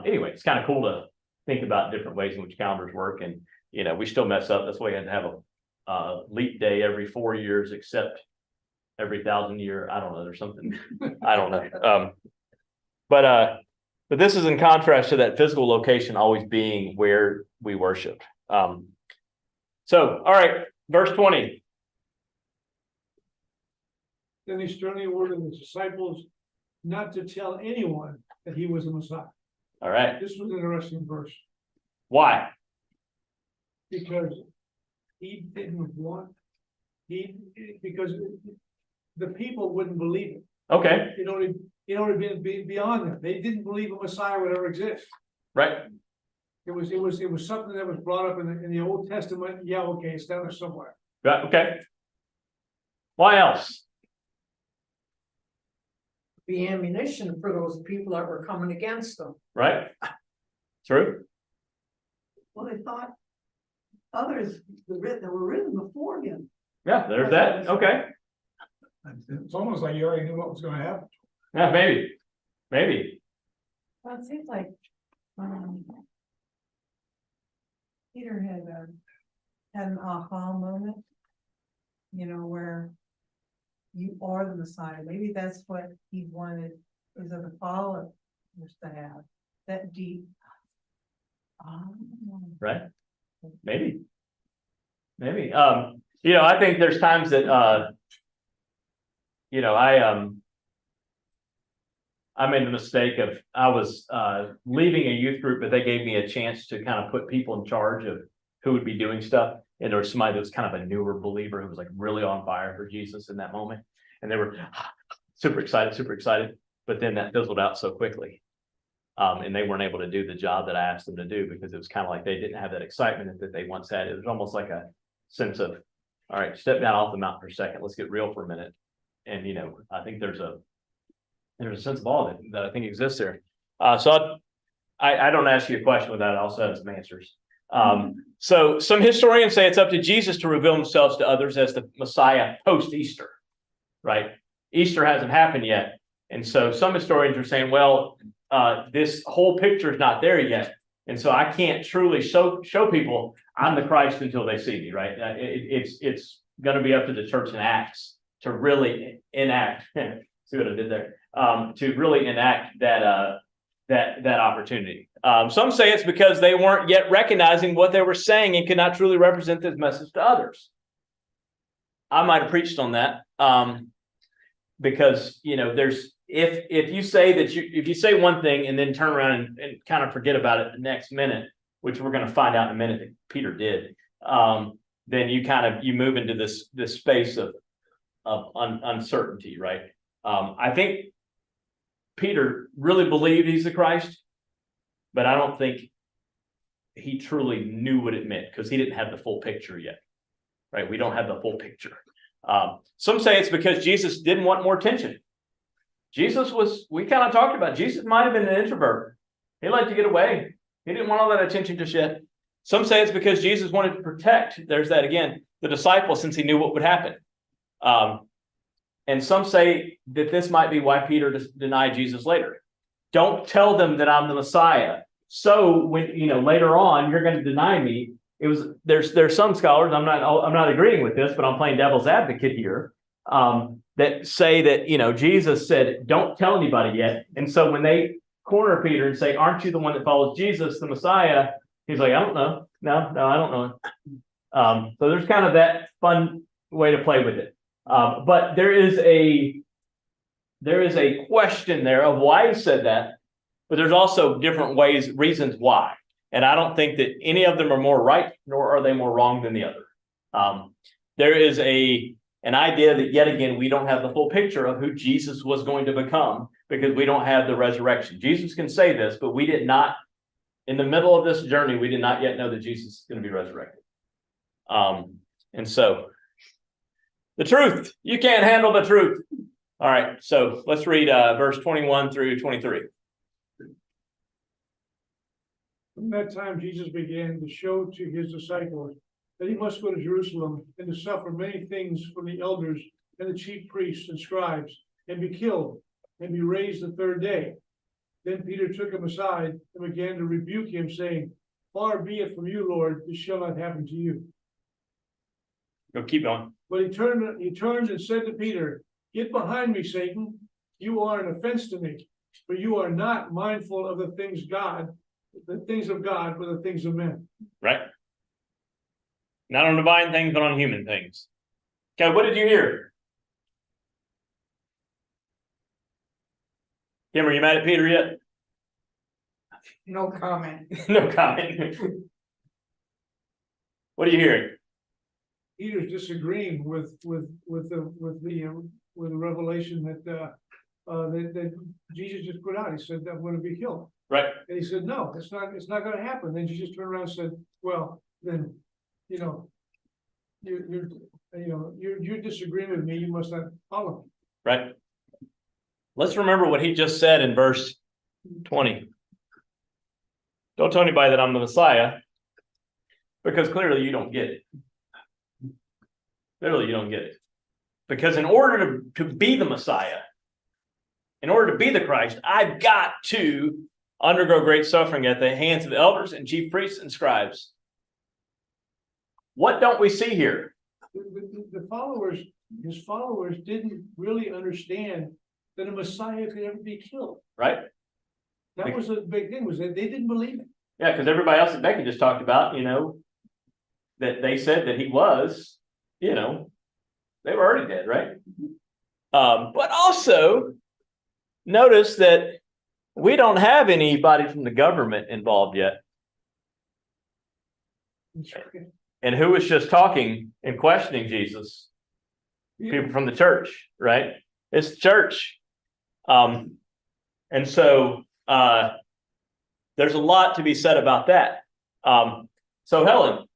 anyway, it's kind of cool to think about different ways in which calendars work, and we still mess up. That's why we had to have a leap day every 4 years, except every 1,000 year. I don't know. There's something I don't know. But this is in contrast to that physical location always being where we worship. All right, verse 20. Then he sternly ordered his disciples not to tell anyone that he was the Messiah. All right. This was an interesting verse. Why? Because he didn't want, because the people wouldn't believe it. Okay. It only been beyond them. They didn't believe a Messiah would ever exist. Right. It was something that was brought up in the Old Testament. Yeah, okay, it's down there somewhere. Right. Okay. Why else? The ammunition for those people that were coming against them. Right. True. Well, they thought others that were written before him. Yeah, there's that. Okay. It's almost like you already knew what was gonna happen. Yeah, maybe. Well, it seems like, Peter had an aha moment, where you are the Messiah. Maybe that's what he wanted his other followers to have, that deep. Right. Maybe. I think there's times that I made the mistake of I was leaving a youth group, but they gave me a chance to kind of put people in charge of who would be doing stuff. And there was somebody that was kind of a newer believer who was like really on fire for Jesus in that moment. And they were super excited. But then that fizzled out so quickly. And they weren't able to do the job that I asked them to do because it was kind of like they didn't have that excitement that they once had. It was almost like a sense of, all right, step down off the mountain for a second. Let's get real for a minute. And, I think there's a sense of awe that I think exists there. So I don't ask you a question without also have some answers. So some historians say it's up to Jesus to reveal himself to others as the Messiah post-Easter, right? Easter hasn't happened yet. And so some historians are saying, well, this whole picture is not there yet. And so I can't truly show people I'm the Christ until they see me, right? It's going to be up to the church in Acts to really enact, see what I did there, to really enact that opportunity. Some say it's because they weren't yet recognizing what they were saying and could not truly represent this message to others. I might have preached on that because there's if you say that if you say one thing and then turn around and kind of forget about it the next minute, which we're going to find out in a minute that Peter did, then you move into this space of uncertainty, right? I think Peter really believed he's the Christ, but I don't think he truly knew what it meant because he didn't have the full picture yet, right? We don't have the full picture. Some say it's because Jesus didn't want more attention. We kind of talked about, Jesus might have been an introvert. He liked to get away. He didn't want all that attention just yet. Some say it's because Jesus wanted to protect, there's that again, the disciples since he knew what would happen. And some say that this might be why Peter denied Jesus later. Don't tell them that I'm the Messiah. So when later on you're going to deny me. There's some scholars, I'm not agreeing with this, but I'm playing devil's advocate here, that say that Jesus said, don't tell anybody yet. And so when they corner Peter and say, aren't you the one that follows Jesus, the Messiah? He's like, I don't know. No, I don't know. So there's kind of that fun way to play with it. But there is a question there of why he said that, but there's also different reasons why. And I don't think that any of them are more right, nor are they more wrong than the other. There is an idea that, yet again, we don't have the full picture of who Jesus was going to become because we don't have the resurrection. Jesus can say this, but we did not, in the middle of this journey, we did not yet know that Jesus is going to be resurrected. And so the truth, you can't handle the truth. All right, so let's read verse 21 through 23. From that time, Jesus began to show to his disciples that he must go to Jerusalem and to suffer many things from the elders and the chief priests and scribes, and be killed, and be raised the third day. Then Peter took him aside and began to rebuke him, saying, "Far be it from you, Lord, this shall not happen to you." Go, keep going. But he turned and said to Peter, "Get behind me, Satan. You are an offense to me, for you are not mindful of the things of God, but the things of men." Right? Not on divine things, but on human things. Okay, what did you hear? Kim, are you mad at Peter yet? No comment. No comment. What are you hearing? Peter's disagreeing with the revelation that Jesus just put out. He said that I'm going to be killed. Right. And he said, "No, it's not going to happen." Then Jesus turned around and said, "Well, then, you're disagreeing with me. You must not follow me." Right. Let's remember what he just said in verse 20. Don't tell anybody that I'm the Messiah, because clearly you don't get it. Clearly you don't get it. Because in order to be the Messiah, in order to be the Christ, I've got to undergo great suffering at the hands of the elders and chief priests and scribes. What don't we see here? The followers, his followers, didn't really understand that a Messiah could ever be killed. Right? That was a big thing, was that they didn't believe it. Yeah, because everybody else that Becky just talked about, that they said that he was, they were already dead, right? But also notice that we don't have anybody from the government involved yet. And who was just talking and questioning Jesus? People from the church, right? It's the church. And so there's a lot to be said about that. So Helen,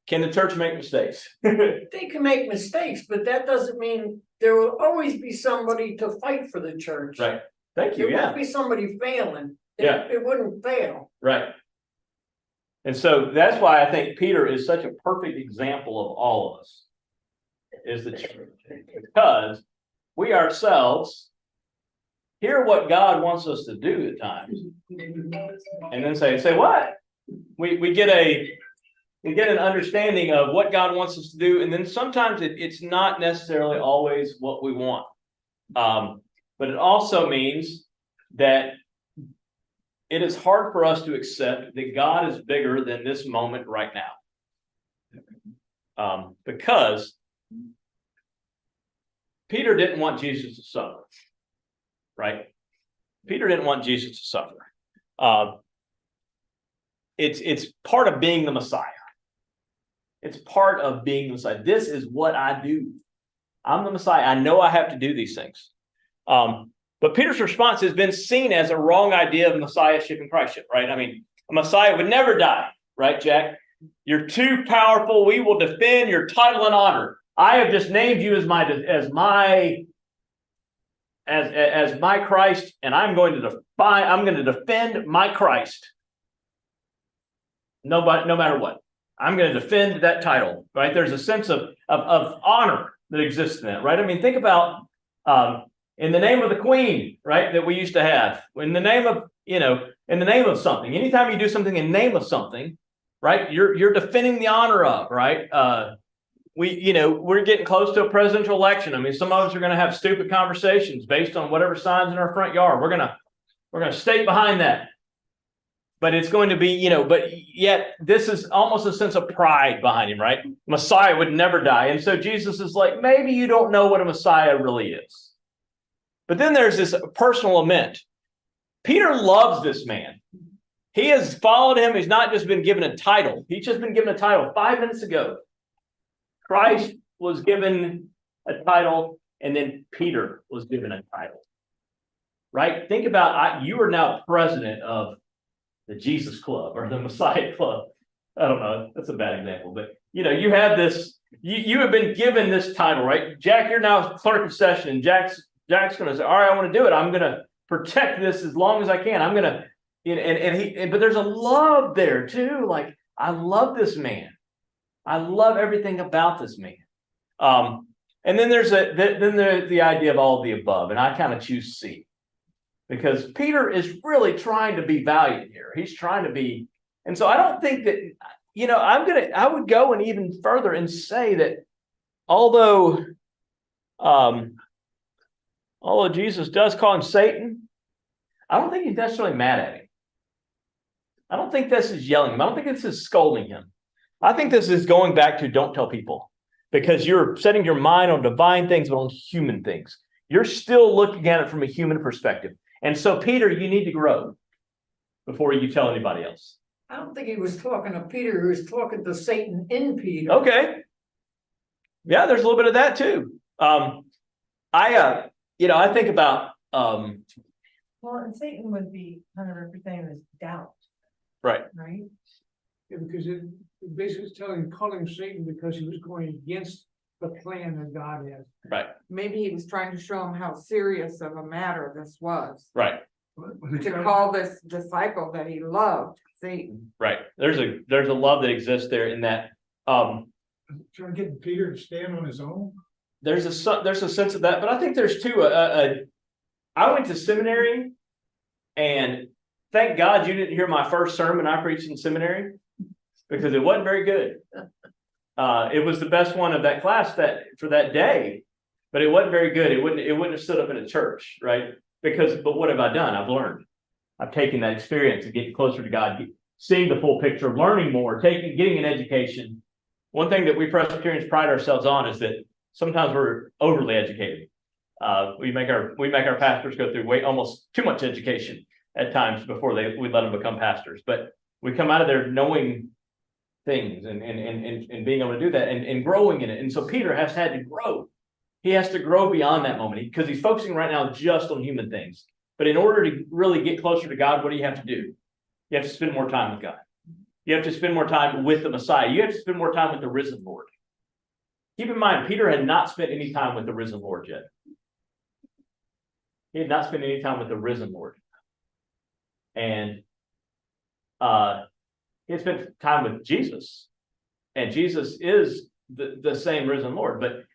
can the church make mistakes? They can make mistakes, but that doesn't mean there will always be somebody to fight for the church. Right. Thank you. There Yeah. won't be somebody failing. Yeah. It wouldn't fail. Right. And so that's why I think Peter is such a perfect example of all of us, is the church. Because we ourselves hear what God wants us to do at times. And then say what? We get an understanding of what God wants us to do, and then sometimes it's not necessarily always what we want. But it also means that it is hard for us to accept that God is bigger than this moment right now. Because Peter didn't want Jesus to suffer, right? Peter didn't want Jesus to suffer. It's part of being the Messiah. It's part of being the Messiah. This is what I do. I'm the Messiah. I know I have to do these things. But Peter's response has been seen as a wrong idea of Messiahship and Christship, right? I mean, a Messiah would never die, right, Jack? You're too powerful. We will defend your title and honor. I have just named you as my Christ, and I'm going to defend my Christ. No matter what. I'm going to defend that title, right? There's a sense of honor that exists in that, right? I mean, think about in the name of the Queen, right, that we used to have, in the name of something. Anytime you do something in the name of something, right, you're defending the honor of, right? We're getting close to a presidential election. I mean, some of us are going to have stupid conversations based on whatever signs in our front yard. We're going to stake behind that. But it's going to be, but yet this is almost a sense of pride behind him, right? Messiah would never die. And so Jesus is like, maybe you don't know what a Messiah really is. But then there's this personal lament. Peter loves this man. He has followed him. He's not just been given a title. He's just been given a title 5 minutes ago. Christ was given a title, and then Peter was given a title. Right? Think about, you are now president of the Jesus Club or the Messiah Club. I don't know. That's a bad example, but you have this, you have been given this title, right? Jack, you're now clerk of session, and Jack's going to say, all right, I want to do it. I'm going to protect this as long as I can. I'm going to, but there's a love there too. Like, I love this man. I love everything about this man. And then there's the idea of all of the above, and I kind of choose C, because Peter is really trying to be valiant here. He's trying to be, and so I don't think that, I would go and even further and say that although Jesus does call him Satan, I don't think he's necessarily mad at him. I don't think this is yelling him. I don't think this is scolding him. I think this is going back to don't tell people, because you're setting your mind on divine things, but on human things. You're still looking at it from a human perspective. And so, Peter, you need to grow before you tell anybody else. I don't think he was talking to Peter, he was talking to Satan in Peter. Okay. Yeah, there's a little bit of that too. I think about Well, and Satan would be kind of represented as doubt, right. right? Yeah, because it basically is calling Satan because he was going against the plan that God has. Right. Maybe he was trying to show him how serious of a matter this was. Right. To call this disciple that he loved Satan. Right. There's a love that exists there in that. Trying to get Peter to stand on his own. There's a sense of that, but I think there's too. I went to seminary, and thank God you didn't hear my first sermon I preached in seminary, because it wasn't very good. It was the best one of that class for that day, but it wasn't very good. It wouldn't have stood up in a church, right? But what have I done? I've learned. I've taken that experience to get closer to God, seeing the full picture, learning more, getting an education. One thing that we Presbyterians pride ourselves on is that sometimes we're overly educated. We make our pastors go through almost too much education at times before we let them become pastors. But we come out of there knowing things and being able to do that and growing in it. And so Peter has had to grow. He has to grow beyond that moment, because he's focusing right now just on human things. But in order to really get closer to God, what do you have to do? You have to spend more time with God. You have to spend more time with the Messiah. You have to spend more time with the risen Lord. Keep in mind, Peter had not spent any time with the risen Lord yet. He had not spent any time with the risen Lord. And he had spent time with Jesus. And Jesus is the same risen Lord. But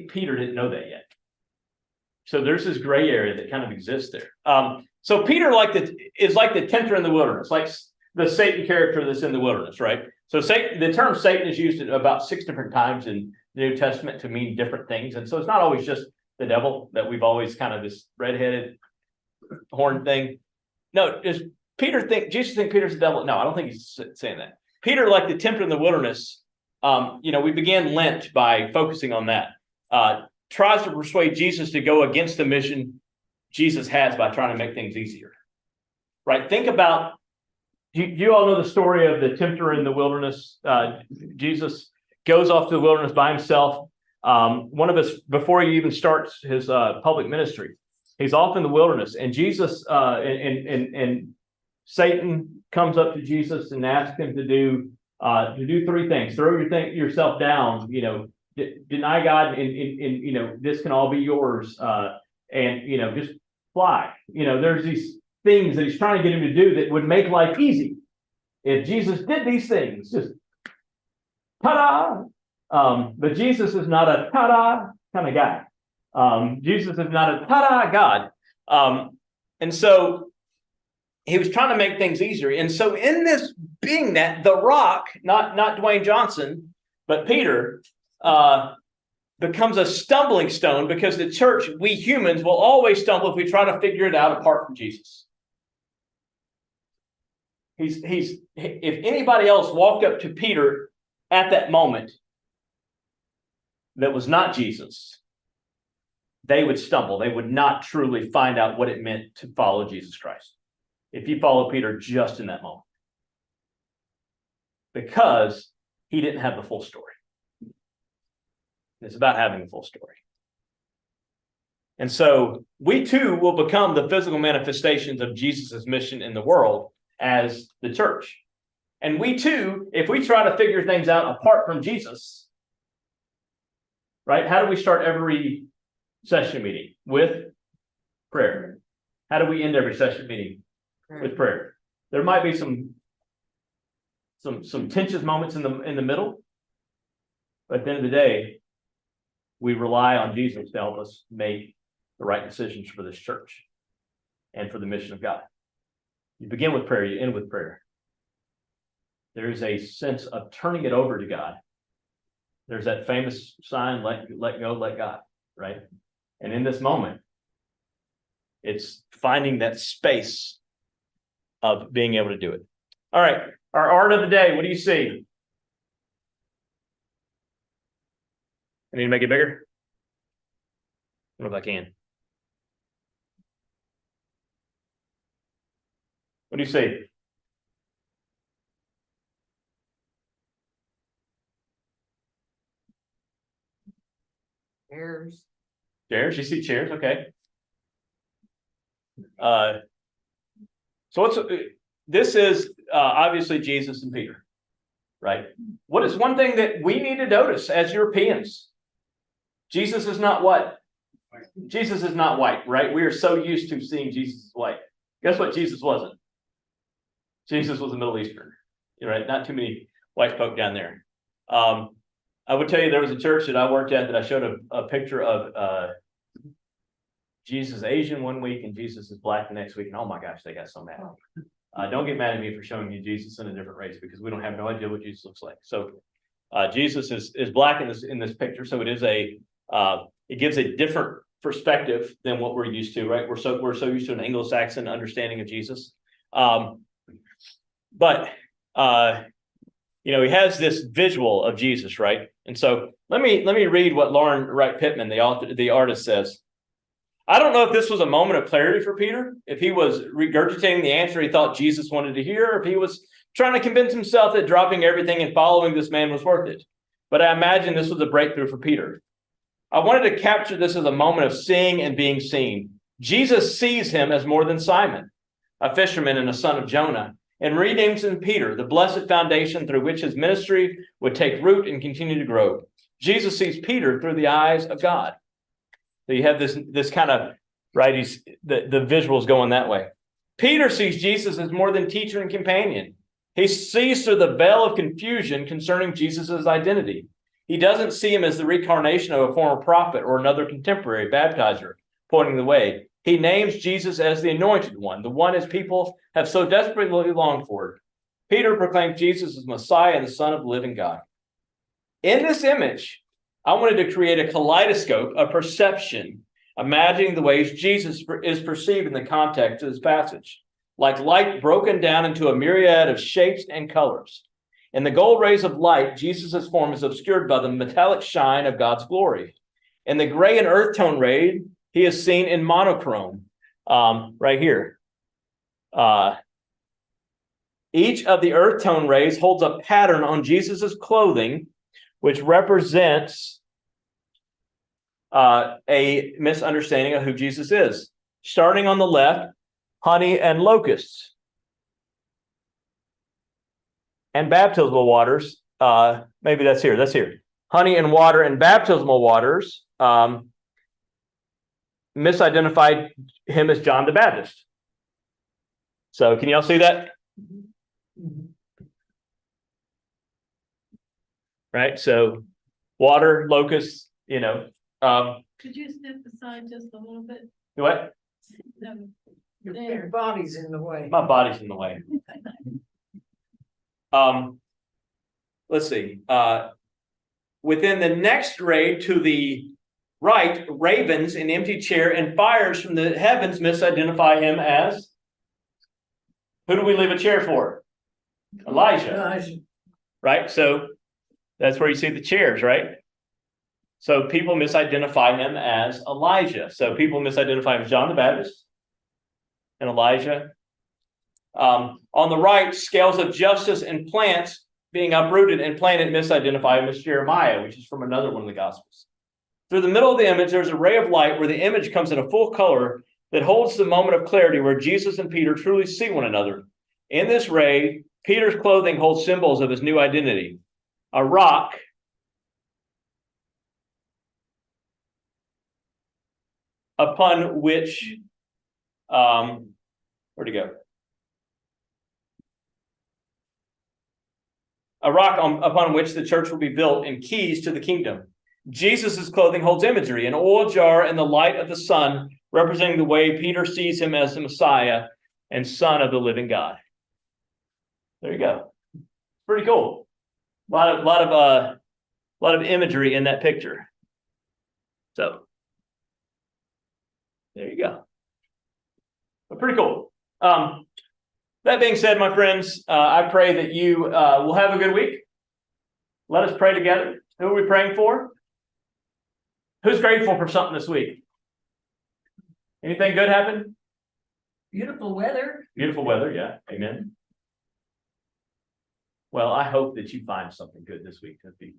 Peter didn't know that yet. So there's this gray area that kind of exists there. So Peter is like the tempter in the wilderness, like the Satan character that's in the wilderness, right? So the term Satan is used about 6 different times in the New Testament to mean different things. And so it's not always just the devil that we've always kind of this redheaded horn thing. No, does Jesus think Peter's the devil? No, I don't think he's saying that. Peter, like the tempter in the wilderness, we began Lent by focusing on that. Tries to persuade Jesus to go against the mission Jesus has by trying to make things easier. Right? Think about, you all know the story of the tempter in the wilderness. Jesus goes off to the wilderness by himself. Before he even starts his public ministry, he's off in the wilderness, and Jesus and Satan comes up to Jesus and asks him to do 3 things: throw yourself down, deny God, and this can all be yours, and just fly. There's these things that he's trying to get him to do that would make life easy. If Jesus did these things, just ta-da! But Jesus is not a ta-da kind of guy. Jesus is not a ta-da God. And so he was trying to make things easier. And so in this being that, the rock, not Dwayne Johnson, but Peter, becomes a stumbling stone, because the church, we humans, will always stumble if we try to figure it out apart from Jesus. If anybody else walked up to Peter at that moment that was not Jesus, they would stumble. They would not truly find out what it meant to follow Jesus Christ. if you follow Peter just in that moment. Because he didn't have the full story. It's about having the full story. And so we too will become the physical manifestations of Jesus' mission in the world as the church. And we too, if we try to figure things out apart from Jesus, right? How do we start every session meeting? With prayer. How do we end every session meeting? With prayer. There might be some tension moments in the middle, but at the end of the day, we rely on Jesus to help us make the right decisions for this church and for the mission of God. You begin with prayer, you end with prayer. There is a sense of turning it over to God. There's that famous sign, let go, let God, right? And in this moment, it's finding that space of being able to do it. All right, our art of the day, what do you see? I need to make it bigger? What if I can? What do you see? Chairs. Chairs, you see chairs, okay. So this is obviously Jesus and Peter, right? What is one thing that we need to notice as Europeans? Jesus is not what? Jesus is not white, right? We are so used to seeing Jesus as white. Guess what Jesus wasn't? Jesus was a Middle Eastern, right? Not too many white folk down there. I would tell you there was a church that I worked at that I showed a picture of Jesus Asian one week and Jesus is black the next week. And oh my gosh, they got so mad. Don't get mad at me for showing you Jesus in a different race because we don't have no idea what Jesus looks like. So Jesus is black in this picture. So it is it gives a different perspective than what we're used to, right? We're so used to an Anglo-Saxon understanding of Jesus. But he has this visual of Jesus, right? And so let me read what Lauren Wright Pittman, the artist, says. I don't know if this was a moment of clarity for Peter, if he was regurgitating the answer he thought Jesus wanted to hear, or if he was trying to convince himself that dropping everything and following this man was worth it. But I imagine this was a breakthrough for Peter. I wanted to capture this as a moment of seeing and being seen. Jesus sees him as more than Simon, a fisherman and a son of Jonah, and renames him Peter, the blessed foundation through which his ministry would take root and continue to grow. Jesus sees Peter through the eyes of God. So you have this kind of, right, the visuals going that way. Peter sees Jesus as more than teacher and companion. He sees through the veil of confusion concerning Jesus' identity. He doesn't see him as the reincarnation of a former prophet or another contemporary baptizer pointing the way. He names Jesus as the anointed one, the one his people have so desperately longed for. Peter proclaims Jesus as Messiah and the Son of the living God. In this image, I wanted to create a kaleidoscope of perception, imagining the ways Jesus is perceived in the context of this passage, like light broken down into a myriad of shapes and colors. In the gold rays of light, Jesus' form is obscured by the metallic shine of God's glory. In the gray and earth tone ray, he is seen in monochrome, right here. Each of the earth tone rays holds a pattern on Jesus' clothing, which represents a misunderstanding of who Jesus is. Starting on the left, honey and locusts. And baptismal waters, maybe that's here. Honey and water and baptismal waters misidentified him as John the Baptist. So can y'all see that? Right, so water, locusts, Could you step aside just a little bit? What? Your body's in the way. My body's in the way. Let's see. Within the next ray to the right, ravens, an empty chair, and fires from the heavens misidentify him as. Who do we leave a chair for? Elijah. Right? So that's where you see the chairs, right? So people misidentify him as Elijah. So people misidentify him as John the Baptist and Elijah On the right, scales of justice and plants being uprooted and planted, misidentified as Jeremiah, which is from another one of the Gospels. Through the middle of the image, there's a ray of light where the image comes in a full color that holds the moment of clarity where Jesus and Peter truly see one another. In this ray, Peter's clothing holds symbols of his new identity. A rock upon which, where'd it go? A rock upon which the church will be built, and keys to the kingdom. Jesus' clothing holds imagery, an oil jar and the light of the sun, representing the way Peter sees him as the Messiah and Son of the living God. There you go. Pretty cool. A lot of imagery in that picture. So there you go. But pretty cool. That being said, my friends, I pray that you will have a good week. Let us pray together. Who are we praying for? Who's grateful for something this week? Anything good happen? Beautiful weather. Beautiful weather, yeah. Amen. Well, I hope that you find something good this week to be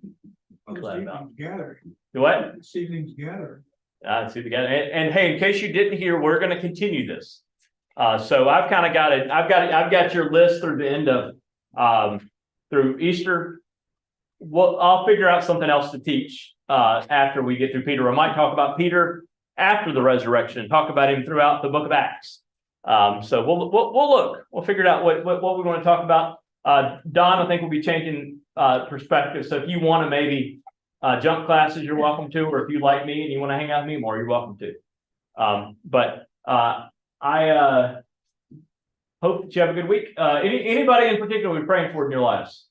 glad about. Gathering. Do what? This evening's gathering. See together. And hey, in case you didn't hear, we're going to continue this. So I've kind of got it. I've got your list through the end of through Easter. Well, I'll figure out something else to teach after we get through Peter. I might talk about Peter after the resurrection and talk about him throughout the book of Acts. So we'll look. We'll figure out what we want to talk about. Don, I think we'll be changing perspective. So if you want to maybe jump classes, you're welcome to, or if you like me and you want to hang out with me more, you're welcome to. But I hope that you have a good week. Anybody in particular we're praying for in your lives?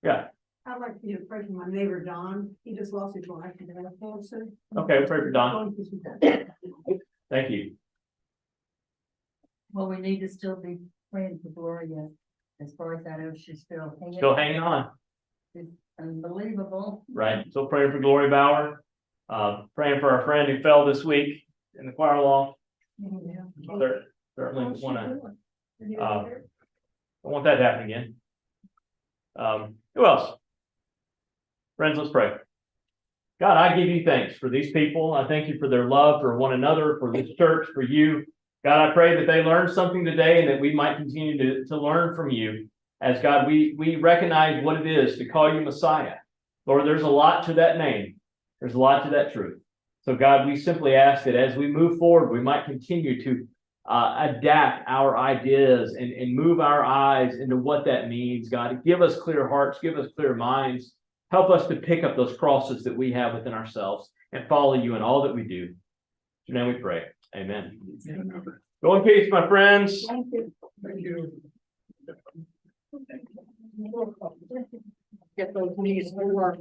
Yeah. I'd like to pray for my neighbor, Don. He just lost his wife to cancer. Okay, we'll pray for Don. Thank you. Well, we need to still be praying for Gloria. As far as I know, she's still hanging on. It's unbelievable. Right. So praying for Gloria Bauer. Praying for our friend who fell this week in the choir loft. Certainly want to. I want that to happen again. Who else? Friends, let's pray. God, I give you thanks for these people. I thank you for their love for one another, for this church, for you. God, I pray that they learned something today and that we might continue to learn from you. As God, we recognize what it is to call you Messiah. Lord, there's a lot to that name. There's a lot to that truth. So God, we simply ask that as we move forward, we might continue to adapt our ideas and move our eyes into what that means. God, give us clear hearts, give us clear minds. Help us to pick up those crosses that we have within ourselves and follow you in all that we do. In your name we pray. Amen. Go in peace, my friends. Thank you. Thank you. Get those knees over.